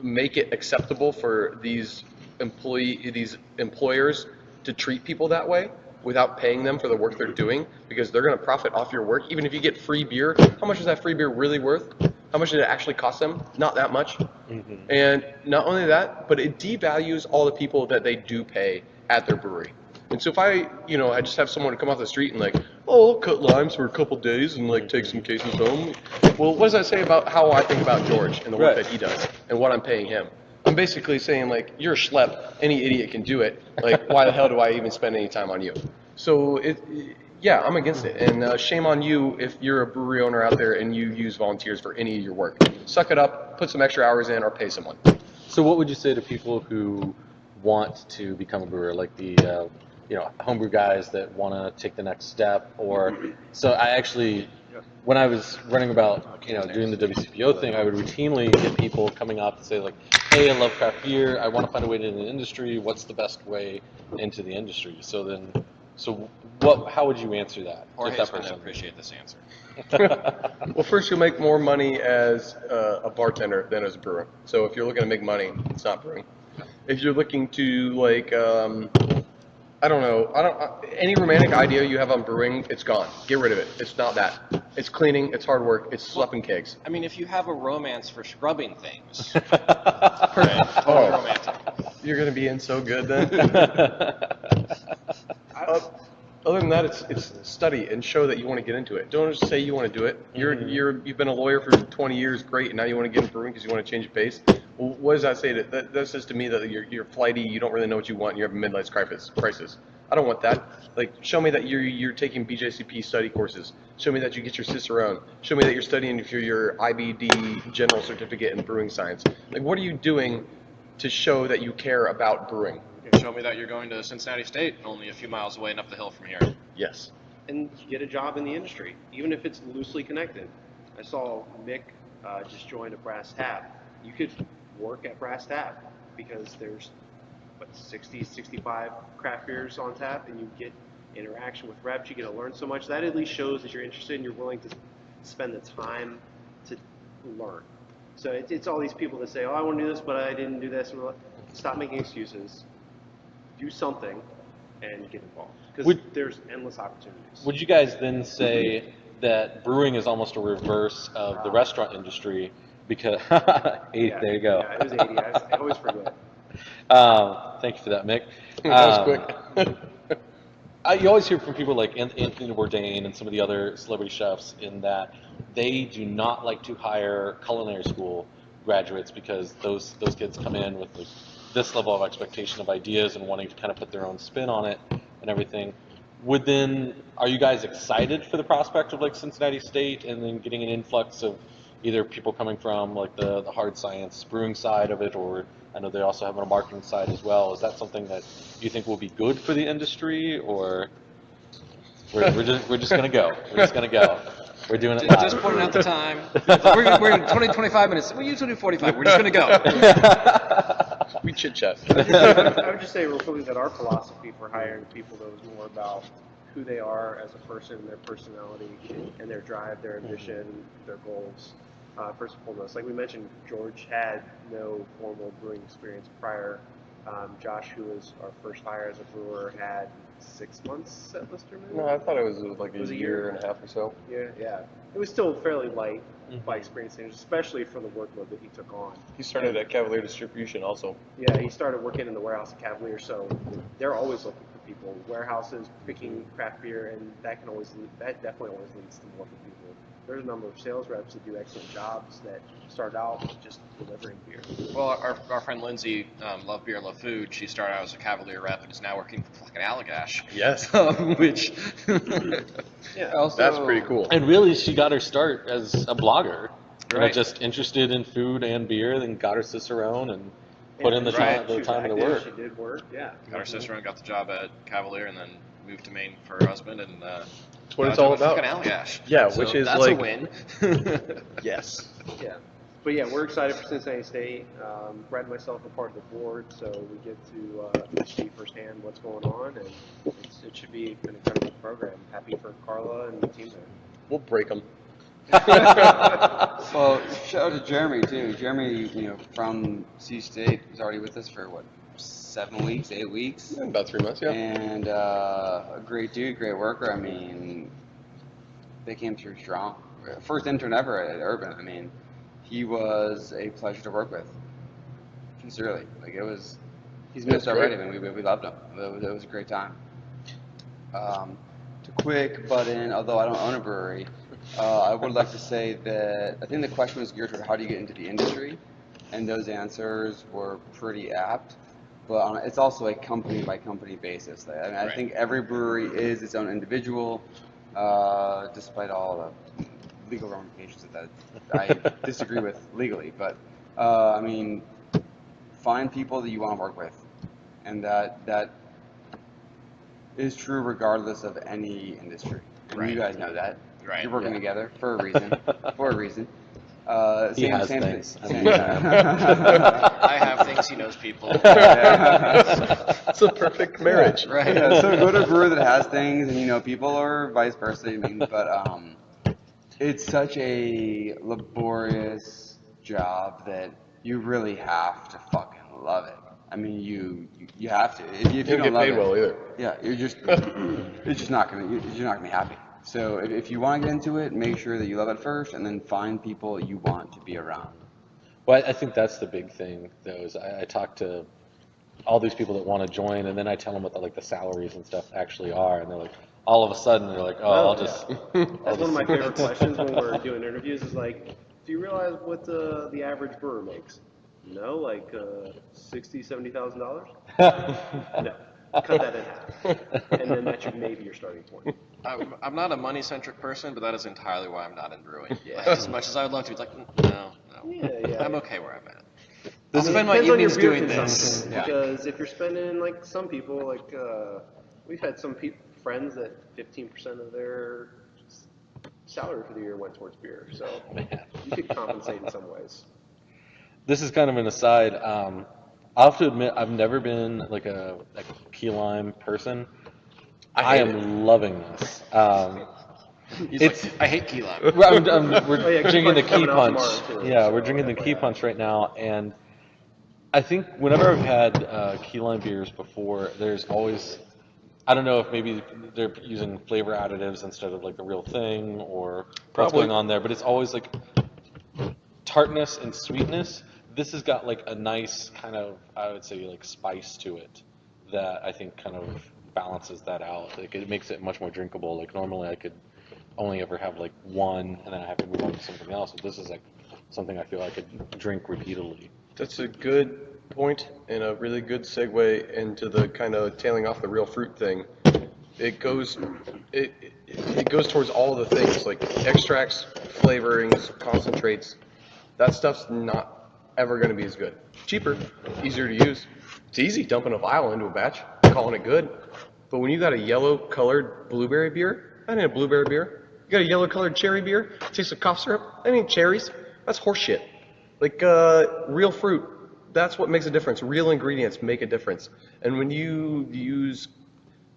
make it acceptable for these employers to treat people that way without paying them for the work they're doing, because they're going to profit off your work. Even if you get free beer, how much is that free beer really worth? How much did it actually cost them? Not that much. And not only that, but it devalues all the people that they do pay at their brewery. And so if I just have someone come off the street and like, oh, I'll cut limes for a couple days and like take some cases home. Well, what does that say about how I think about George and the work Right. that he does and what I'm paying him? I'm basically saying like, you're a schlep. Any idiot can do it. Like, why the hell do I even spend any time on you? So yeah, I'm against it. And shame on you if you're a brewery owner out there and you use volunteers for any of your work. Suck it up, put some extra hours in, or pay someone. So, what would you say to people who want to become a brewer, like the homebrew guys that want to take the next step? Or so I actually, when I was running about doing the WCPO thing, I would routinely get people coming up and say like, "Hey, I love craft beer. I want to find a way into the industry. What's the best way into the industry?" So how would you answer that? if Jorge's that going to person- appreciate this answer. Well, first you'll make more money as a bartender than as a brewer. So if you're looking to make money, it's not brewing. If you're looking to like, I don't know, any romantic idea you have on brewing, it's gone. Get rid of it. It's not that. It's cleaning. It's hard work. It's schlepping kegs. I mean, if you have a romance for scrubbing things, Perfect. totally romantic. You're gonna be in so good then. Other than that, it's study and show that you want to get into it. Don't just say you want to do it. You've been a lawyer for 20 years, great, and now you want to get into brewing because you want to change your pace. Well, what does that say? That says to me that you're flighty, you don't really know what you want, and you have a midlife crisis. I don't want that. Like, show me that you're taking BJCP study courses. Show me that you get your Cicerone. Show me that you're studying for your IBD general certificate in brewing science. Like, what are you doing to show that you care about brewing? You can show me that you're going to Cincinnati State, only a few miles away and up the hill from here. Yes. And get a job in the industry, even if it's loosely connected. I saw Mick just joined a Brass Tap. You could work at Brass Tap because there's 60, 65 craft beers on tap, and you get interaction with reps. You get to learn so much. That at least shows that you're interested and you're willing to spend the time to learn. So it's all these people that say, "Oh, I want to do this, but I didn't do this." Stop making excuses. Do something and get involved, because there's endless opportunities. Would you guys then say that brewing is almost a reverse of the restaurant industry? Because there you go. Yeah, it was 80. I always forget. Thank you for that, Mick. That was quick. You always hear from people like Anthony Bourdain and some of the other celebrity chefs in that they do not like to hire culinary school graduates because those kids come in with like this level of expectation of ideas and wanting to kind of put their own spin on it and everything. Are you guys excited for the prospect of like Cincinnati State and then getting an influx of either people coming from like the hard science brewing side of it, or I know they also have a marketing side as well. Is that something that you think will be good for the industry, or we're just gonna go? We're just gonna go. We're doing it live. Just pointing out the time. We're in 20, 25 minutes. We usually do 45. We're just going to go. We chit chat. I would just say real quickly that our philosophy for hiring people, though, is more about who they are as a person, their personality, and their drive, their ambition, their goals. First and foremost, like we mentioned, George had no formal brewing experience prior. Josh, who was our first hire as a brewer, had 6 months at Listerman. No, I thought it was like It was a a year and a half or so. Yeah. It was still fairly light by experience standards, especially for the workload that he took on. He started at Cavalier Distribution also. Yeah, he started working in the warehouse at Cavalier, so they're always looking for people. Warehouses, picking craft beer, and that definitely always leads to more for people. There's a number of sales reps that do excellent jobs that start out just delivering beer. Well, our friend Lindsay, Love Beer, Love Food, she started out as a Cavalier rep and is now working for fucking Allagash. Yes. Which Yeah. also, That's pretty cool. And really, she got her start as a blogger. Right. Just interested in food and beer, then got her Cicerone and put in the time, She was of the active, work. She did work, yeah. Got her sister and got the job at Cavalier, and then moved to Maine for her husband, and That's what it's all about. Allagash. Yeah, So which is that's like a win. yes. Yeah. But yeah, we're excited for Cincinnati State. Brad and myself are part of the board, so we get to see firsthand what's going on, and it should be an incredible program. Happy for Carla and the team there. We'll break them. Well, shout out to Jeremy too. Jeremy, from C State, is already with us for what, 7 weeks, 8 weeks, About 3 months, yeah. and a great dude, great worker. I mean, they came through strong. First intern ever at Urban. I mean, he was a pleasure to work with. Sincerely, like he's missed already. I mean, we loved him. It was a great time. To quick butt in, although I don't own a brewery, I would like to say that I think the question was geared toward how do you get into the industry, and those answers were pretty apt. But it's also a company by company basis. I think every brewery is its own individual, despite all the legal ramifications that I disagree with legally. But I mean, find people that you want to work with, and that is true regardless of any industry. And you guys know that. Right. You're working together for a reason. For a reason. He has Same things. thing. I have things, he knows people. It's a perfect marriage. Right. Yeah, so go to a brewer that has things and you know people, or vice versa. I mean, but it's such a laborious job that you really have to fucking love it. I mean, you have to. If you You don't don't get love paid it, well either. yeah, you're just not gonna be happy. So if you want to get into it, make sure that you love it first, and then find people you want to be around. Well, I think that's the big thing, though, is I talk to all these people that want to join, and then I tell them what the salaries and stuff actually are, and they're like, all of a sudden, they're like, oh, I'll just. That's one of my favorite questions when we're doing interviews is like, do you realize what the average brewer makes? No, like $60,000-$70,000? No. Cut that in half. And then that should maybe your starting point. I'm not a money-centric person, but that is entirely why I'm not in brewing. Like, as much as I would love to, it's like, no. Yeah. I'm okay where I'm at. I'll spend my depends on your evenings beer doing this. consumption, Yeah. Because if you're spending like some people, like we've had some friends that 15% of their salary for the year went towards beer, so you could compensate in some ways. This is kind of an aside. I'll have to admit, I've never been like a key lime person. I am loving this. I hate key lime. We're Key drinking the Punch key coming out punch. tomorrow, too, Yeah, so we're drinking the key FYI. punch right now, and I think whenever I've had key lime beers before, there's always, I don't know if maybe they're using flavor additives instead of like the real thing, or what's going on there, but it's always like tartness and sweetness. This has got like a nice kind of, I would say, like spice to it that I think kind of balances that out. Like it makes it much more drinkable. Like normally I could only ever have like one and then I have to move on to something else. But this is like something I feel I could drink repeatedly. That's a good point and a really good segue into the kind of tailing off the real fruit thing. It goes towards all of the things like extracts, flavorings, concentrates. That stuff's not ever going to be as good. Cheaper, easier to use. It's easy dumping a vial into a batch, calling it good. But when you got a yellow-colored blueberry beer, that ain't a blueberry beer. You got a yellow-colored cherry beer, tastes like cough syrup, that ain't cherries. That's horseshit. Like real fruit, that's what makes a difference. Real ingredients make a difference. And when you use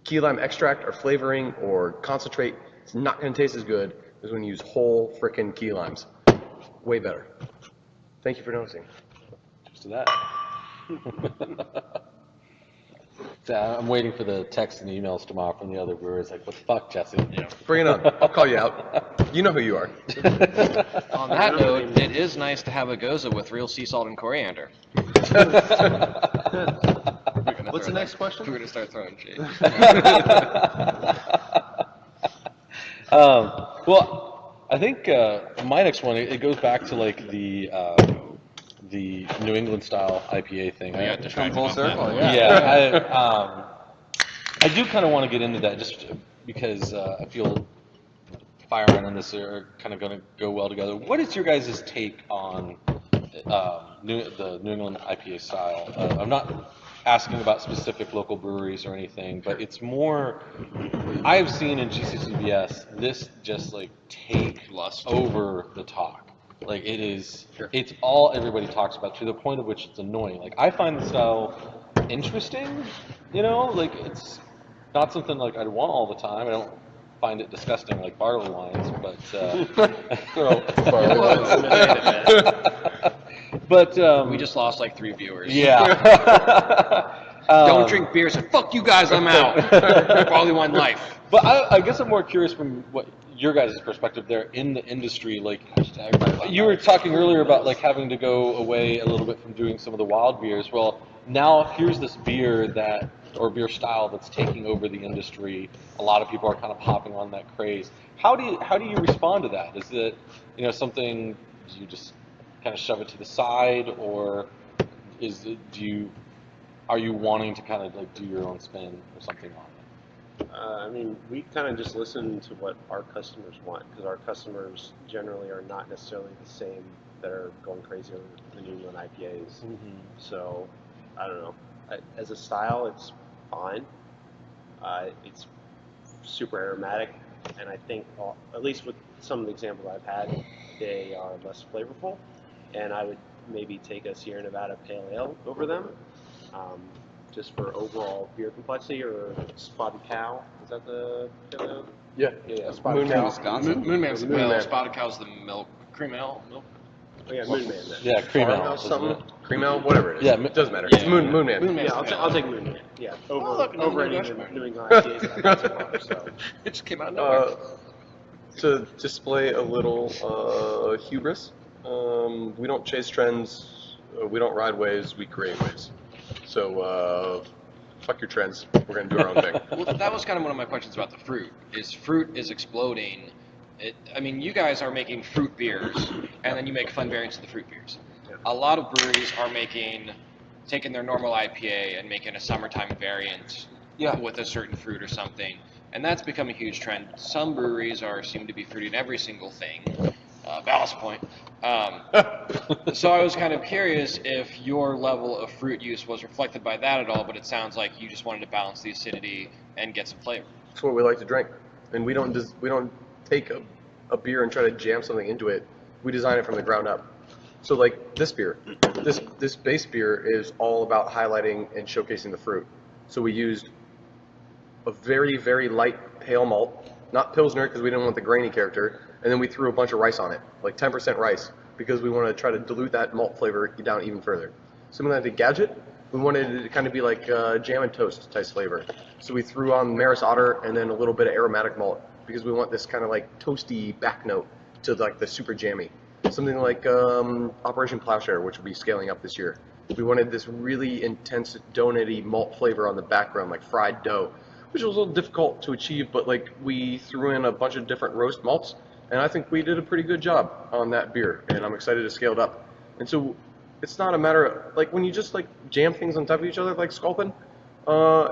key lime extract or flavoring or concentrate, it's not going to taste as good as when you use whole frickin' key limes. Way better. Thank you for noticing. Just to that. So I'm waiting for the texts and emails tomorrow from the other brewers. Like, what the fuck, Jesse? Yeah. Bring it on. I'll call you out. You know who you are. On that note, it is nice to have a goza with real sea salt and coriander. What's the next question? We're going to start throwing shade. Well, I think my next one, it goes back to like the New England style IPA thing. Yeah, Come full circle, Yeah, I do kind of want to get into that just because I feel firemen and this are kind of going to go well together. What is your guys' take on the New England IPA style? I'm not asking about specific local breweries or anything, but it's more, I've seen in GCCBS this just like take Lust. over the talk. Like it is, it's all everybody talks about to the point of which it's annoying. Like I find the style interesting, like it's not something like I'd want all the time. I don't find it disgusting like barley wines, but We just lost like 3 viewers. yeah. Don't drink beer. So fuck you guys. I'm out. Barley wine life. But I guess I'm more curious from what your guys' perspective there in the industry. Like, you were talking earlier about like having to go away a little bit from doing some of the wild beers. Well, now here's this beer or beer style that's taking over the industry. A lot of people are kind of hopping on that craze. How do you respond to that? Is it something you just kind of shove it to the side, or are you wanting to kind of like do your own spin or something on it? I mean, we kind of just listen to what our customers want, because our customers generally are not necessarily the same that are going crazy over the New England IPAs. Mm-hmm. So, I don't know. As a style, it's fine. It's super aromatic, and I think, at least with some of the examples I've had, they are less flavorful, and I would maybe take a Sierra Nevada Pale Ale over them. Just for overall beer complexity, or Spotted Cow. Is that the Pale Ale? Yeah. Spotted Moon Cow. Man. Wisconsin? Moonman's the Moon milk. Man. Spotted Cow's the milk. Cream ale. Milk. Oh yeah, Moon Man then. Yeah, cream ale, Farmhouse isn't something? it? Cream ale? Whatever it is. Yeah, It doesn't matter. yeah. It's Moon Man. Moon Man's Yeah, the I'll pale take ale. Moon Man. Yeah, Oh, look, over another any of Rushmore. the New England IPAs that I've had so far. So. It just came out of nowhere. To display a little hubris, we don't chase trends, we don't ride waves, we create waves. So, fuck your trends. We're going to do our own thing. Well, that was kind of one of my questions about the fruit. Fruit is exploding. I mean, you guys are making fruit beers, and then you make fun variants of the fruit beers. A lot of breweries are taking their normal IPA and making a summertime variant with a certain fruit or something, and that's become a huge trend. Some breweries seem to be fruiting every single thing. Ballast Point. So I was kind of curious if your level of fruit use was reflected by that at all, but it sounds like you just wanted to balance the acidity and get some flavor. That's what we like to drink. And we don't take a beer and try to jam something into it. We design it from the ground up. So like this beer, this base beer is all about highlighting and showcasing the fruit. So we used a very, very light pale malt, not Pilsner because we didn't want the grainy character, and then we threw a bunch of rice on it, like 10% rice, because we want to try to dilute that malt flavor down even further. Similar to Gadget, we wanted it to kind of be like jam and toast type flavor. So we threw on Maris Otter and then a little bit of aromatic malt, because we want this kind of like toasty back note to like the super jammy. Something like Operation Plowshare, which will be scaling up this year. We wanted this really intense donutty malt flavor on the background, like fried dough, which was a little difficult to achieve, but like we threw in a bunch of different roast malts, and I think we did a pretty good job on that beer, and I'm excited to scale it up. And so it's not a matter of, like when you just like jam things on top of each other like Sculpin,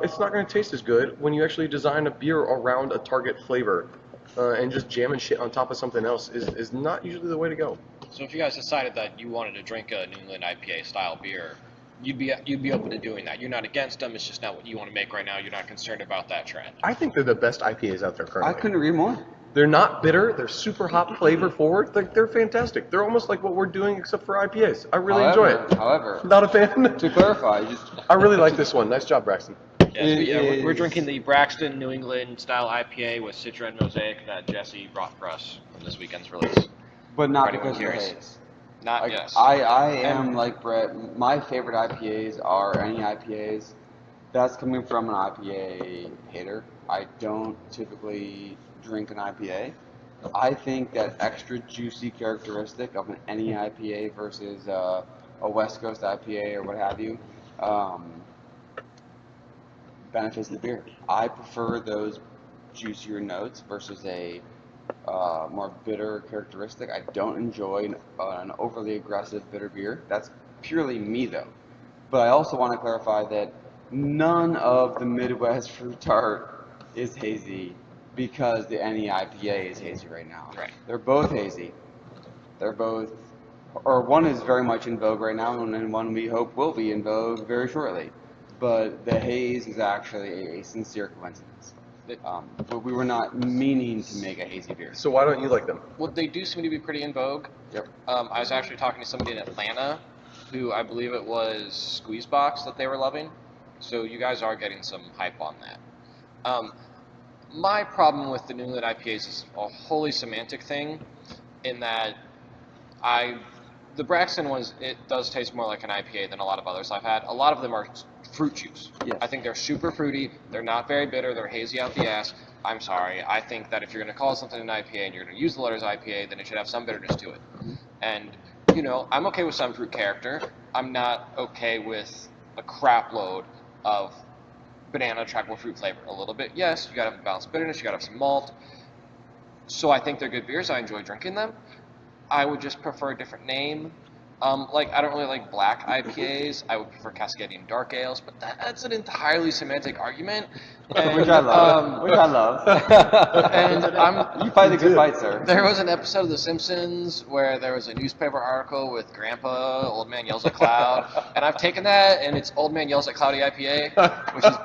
it's not going to taste as good when you actually design a beer around a target flavor. And just jamming shit on top of something else is not usually the way to go. So if you guys decided that you wanted to drink a New England IPA style beer, you'd be open to doing that. You're not against them. It's just not what you want to make right now. You're not concerned about that trend. I think they're the best IPAs out there I currently. couldn't agree more. They're not bitter. They're super hop flavor forward. They're fantastic. They're almost like what we're doing except for IPAs. I really enjoy it. However, Not a fan. to clarify, I really like this one. Nice job, Braxton. Yes, we're drinking the Braxton New England style IPA with Citra and Mosaic that Jesse brought for us from this weekend's release. but not For anyone because of the curious. haze. Not Like, yes. I am like Brett. My favorite IPAs are any IPAs. That's coming from an IPA hater. I don't typically drink an IPA. I think that extra juicy characteristic of an any IPA versus a West Coast IPA or what have you benefits the beer. I prefer those juicier notes versus a more bitter characteristic. I don't enjoy an overly aggressive bitter beer. That's purely me though. But I also want to clarify that none of the Midwest fruit tart is hazy because the NEIPA is hazy right now. Right. They're both hazy. They're both, or one is very much in vogue right now, and one we hope will be in vogue very shortly. But the haze is actually a sincere coincidence. But we were not meaning to make a hazy beer. So why don't you like them? Well, they do seem to be pretty in vogue. Yep. I was actually talking to somebody in Atlanta who I believe it was Squeezebox that they were loving. So you guys are getting some hype on that. My problem with the New England IPAs is a wholly semantic thing in that the Braxton ones, it does taste more like an IPA than a lot of others I've had. A lot of them are fruit juice. Yes. I think they're super fruity. They're not very bitter. They're hazy out the ass. I'm sorry. I think that if you're going to call something an IPA and you're going to use the letters IPA, then it should have some bitterness to it. And, I'm okay with some fruit character. I'm not okay with a crap load of banana tropical fruit flavor. A little bit, yes. You got to have a balanced bitterness. You got to have some malt. So I think they're good beers. I enjoy drinking them. I would just prefer a different name. I don't really like black IPAs. I would prefer Cascadian dark ales, but that's an entirely semantic argument. And, Which I love. Which I love. And You fight a good fight, sir. there was an episode of The Simpsons where there was a newspaper article with Grandpa, Old Man Yells at Cloud, and I've taken that, and it's Old Man Yells at Cloudy IPA, which is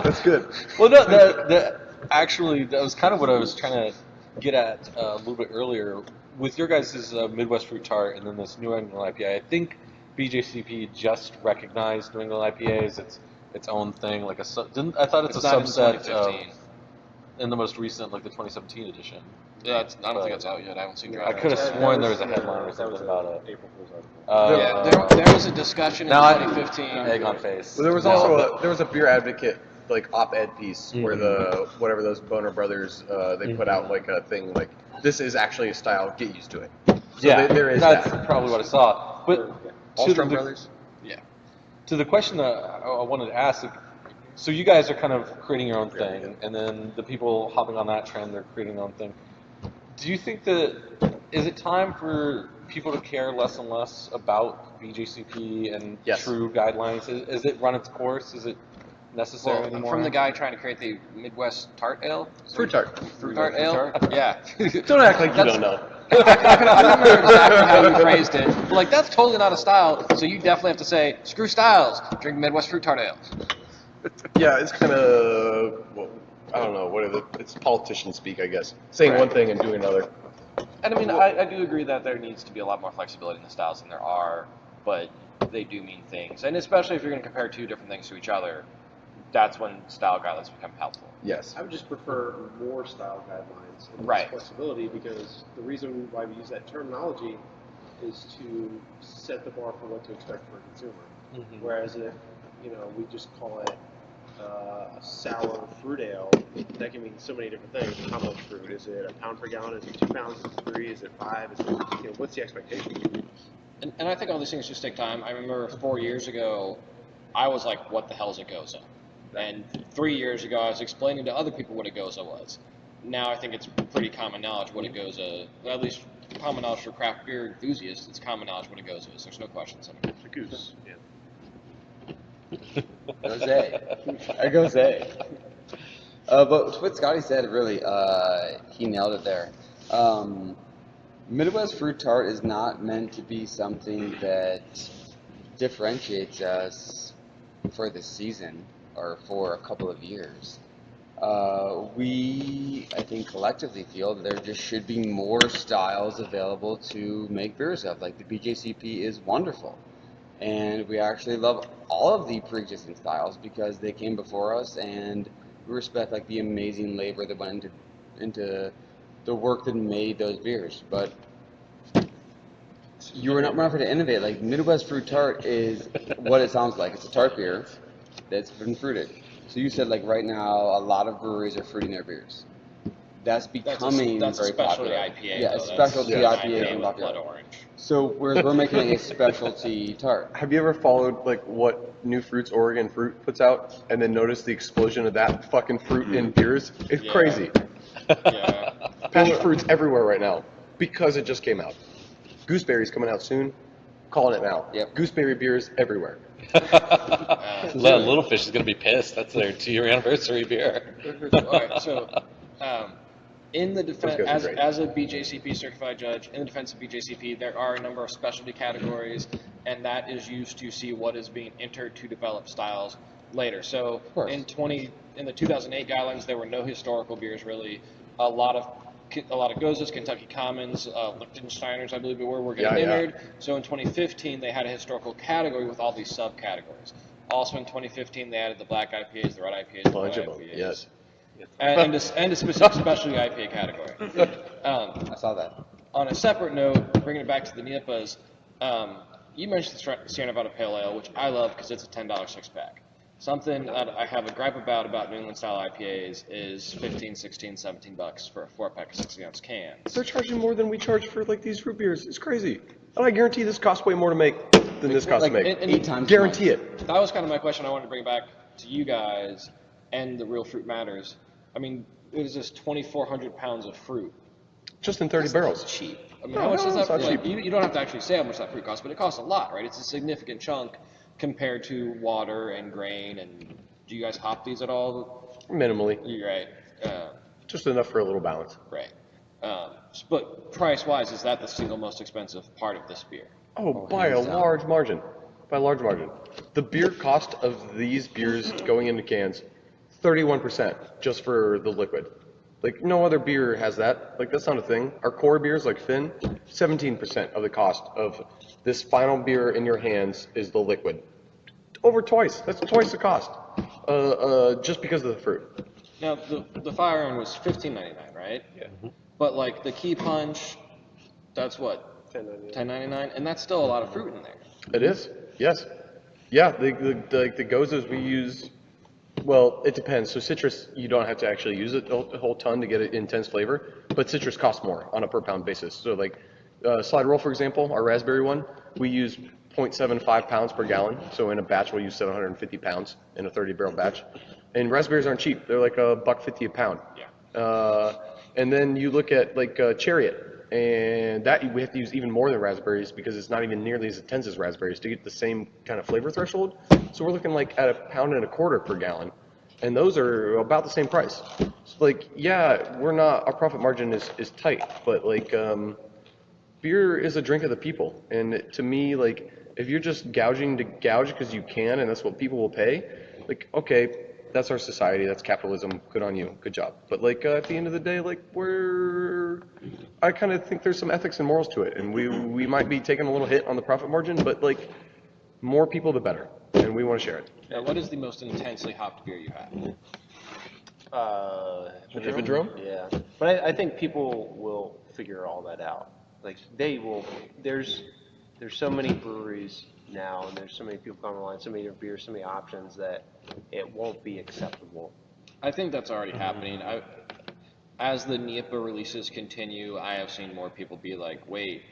That's good. Well, no, actually, that was kind of what I was trying to get at a little bit earlier. With your guys' Midwest Fruit Tart and then this New England IPA, I think BJCP just recognized New England IPA as its own thing. I thought it's a not in subset of, 2015. in the most recent, the 2017 edition. Yeah, I don't think it's out yet. I haven't seen I it. could have sworn there was a headline or something about it. April Fool's article. Yeah, there was a discussion in Now I 2015. egg on face. Well, there was No. also there was a beer advocate op-ed piece where whatever those Boner brothers they put out a thing this is actually a style, get used to it. So there is that's that. probably what I saw. But Allstrom Brothers. Yeah. to the question that I wanted to ask, so you guys are kind of creating your own thing, and then the people hopping on that trend, they're creating their own thing. Do you think is it time for people to care less and less about BJCP and Yes. true guidelines? Is it run its course? Is it necessary Well, anymore? from the guy trying to create the Midwest Tart Ale? Fruit tart. Fruit Tart Ale? Yeah. Don't act like you don't know. I can remember exactly how you phrased it. But, that's totally not a style, so you definitely have to say, screw styles, drink Midwest Fruit Tart Ale. Yeah, it's kind of I don't know it's politician speak, I guess. Saying one thing and doing another. And I do agree that there needs to be a lot more flexibility in the styles than there are, but they do mean things. And especially if you're going to compare two different things to each other, that's when style guidelines become helpful. Yes. I would just prefer more style guidelines and less Right. flexibility, because the reason why we use that terminology is to set the bar for what to expect for a consumer. Whereas if we just call it a sour fruit ale, that can mean so many different things. How much fruit? Is it a pound per gallon? Is it 2 pounds? Is it 3? Is it 5? Is it, what's the expectation? And I think all these things just take time. I remember 4 years ago, I was like, what the hell is a Goza? And 3 years ago, I was explaining to other people what a Goza was. Now I think it's pretty common knowledge what a Goza, at least common knowledge for craft beer enthusiasts, it's common knowledge what a Goza is. There's no questions in it. A goose. Yeah. A goes A. But what Scotty said, really, he nailed it there. Midwest Fruit Tart is not meant to be something that differentiates us for the season or for a couple of years. We, I think, collectively feel that there just should be more styles available to make beers of. Like the BJCP is wonderful. And we actually love all of the pre-existing styles because they came before us, and we respect the amazing labor that went into the work that made those beers. But we're not afraid to innovate. Midwest Fruit Tart is what it sounds like. It's a tart beer that's been fruited. So you said right now a lot of breweries are fruiting their beers. That's becoming That's a very specialty popular. IPA. Yeah, though. a specialty That's IPA is with popular. blood orange. So we're making a specialty tart. Have you ever followed what New Fruits Oregon Fruit puts out and then noticed the explosion of that fucking fruit in beers? It's Yeah. crazy. Yeah. Passion fruit's everywhere right now because it just came out. Gooseberry's coming out soon. Calling it now. Yep. Gooseberry beers everywhere. Little Fish is going to be pissed. That's their 2-year anniversary beer. All right, so in the Those defense, guys are great. as a BJCP certified judge, in the defense of BJCP, there are a number of specialty categories, and that is used to see what is being entered to develop styles later. So course. in the 2008 guidelines, there were no historical beers really. A lot of Gozas, Kentucky Commons, Liechtensteiners, I believe it were getting entered. So in 2015, they had a historical category with all these subcategories. Also in 2015, they added the black IPAs, the red IPAs, the white Bunch of them, IPAs. yes. And a specific specialty IPA category. I saw that. On a separate note, bringing it back to the NEIPAs, you mentioned the Sierra Nevada Pale Ale, which I love because it's a $10 six-pack. Something that I have a gripe about New England-style IPAs is $15, $16, $17 for a 4-pack of 60-ounce cans. They're charging more than we charge for like these root beers. It's crazy. And I guarantee this costs way more to make than this costs to make. and 8 times. Guarantee it. That was kind of my question I wanted to bring back to you guys and the Real Fruit Matters. I mean, it is just 2,400 pounds of fruit. Just in 30 barrels. Cheap. I mean, No, how much no, does that it's not like, cheap. you don't have to actually say how much that fruit costs, but it costs a lot, right? It's a significant chunk compared to water and grain. And do you guys hop these at all? Minimally. You're right. Just enough for a little balance. Right. But price-wise, is that the single most expensive part of this beer? Oh, by a hands down. large margin. By a large margin. The beer cost of these beers going into cans, 31% just for the liquid. Like, no other beer has that. Like, that's not a thing. Our core beers, like Finn, 17% of the cost of this final beer in your hands is the liquid. Over twice. That's twice the cost. Just because of the fruit. Now, the Fire Iron was $15.99, right? Yeah. But, like, the Key Punch, that's what? $10.99? And that's still a lot of fruit in there. It is. Yes. Yeah, the Gozas we use, well, it depends. So citrus, you don't have to actually use it a whole ton to get an intense flavor, but citrus costs more on a per pound basis. So like Slide Roll, for example, our raspberry one, we use 0.75 pounds per gallon. So in a batch, we'll use 750 pounds in a 30 barrel batch. And raspberries aren't cheap. They're like $1.50 a pound. Yeah. And then you look at like Chariot, and that we have to use even more than raspberries because it's not even nearly as intense as raspberries to get the same kind of flavor threshold. So we're looking like at £1.25 per gallon, and those are about the same price. So like, yeah, our profit margin is tight, but like beer is a drink of the people, and to me, like if you're just gouging to gouge because you can and that's what people will pay, like okay, that's our society, that's capitalism, good on you, good job. But like at the end of the day, like I kind of think there's some ethics and morals to it, and we might be taking a little hit on the profit margin, but like more people the better, and we want to share it. Now, what is the most intensely hopped beer you have? Hippodrome? Yeah, but I think people will figure all that out. Like they will. There's so many breweries now, and there's so many people coming online, so many different beers, so many options that it won't be acceptable. I think that's already happening. As the NEIPA releases continue, I have seen more people be like, wait,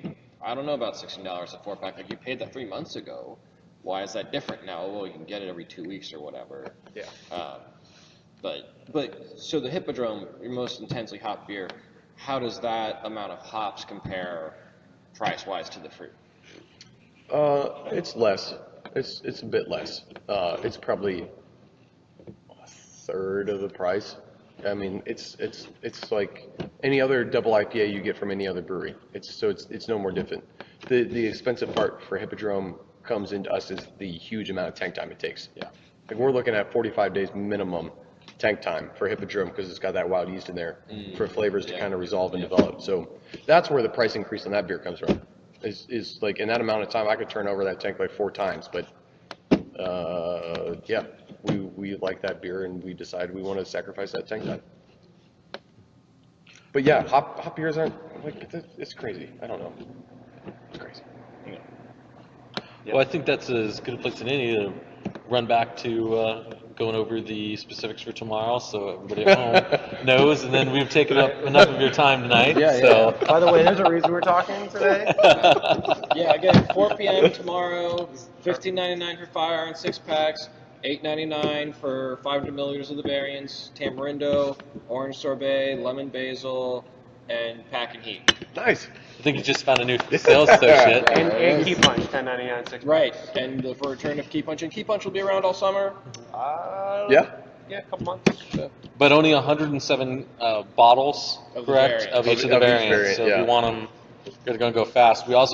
I don't know about $16 a 4-pack. Like, you paid that 3 months ago. Why is that different now? Well, you can get it every 2 weeks or whatever. Yeah. But so the Hippodrome, your most intensely hopped beer, how does that amount of hops compare price-wise to the fruit? It's less. It's a bit less. It's probably a third of the price. I mean, it's like any other double IPA you get from any other brewery. It's no more different. The expensive part for Hippodrome comes into us is the huge amount of tank time it takes. Yeah. Like we're looking at 45 days minimum tank time for Hippodrome because it's got that wild yeast in there for flavors to kind of resolve and develop. So that's where the price increase on that beer comes from. Is like in that amount of time I could turn over that tank like 4 times, but yeah, we like that beer and we decided we want to sacrifice that tank time. But yeah, hop beers aren't like it's crazy. I don't know. It's crazy. Well, I think that's as good a place as any to run back to going over the specifics for tomorrow, so everybody at home knows. And then we've taken up enough of your time tonight. So. By the way, there's a reason we're talking today. Yeah, again, 4 p.m. tomorrow, $15.99 for Fire Iron 6-packs, $8.99 for 500 milliliters of the variants, Tamarindo, Orange Sorbet, Lemon Basil, and pack and heat. Nice. I think you just found a new sales associate. And Key Punch, 1099 6 Right, and the return of Key Punch, and Key Punch will be around all summer. Yeah. Yeah, a couple months. But only 107 bottles, Of the correct, variant. of each of the Of each variants. variant, So if yeah. you want them, you're going to go fast. We also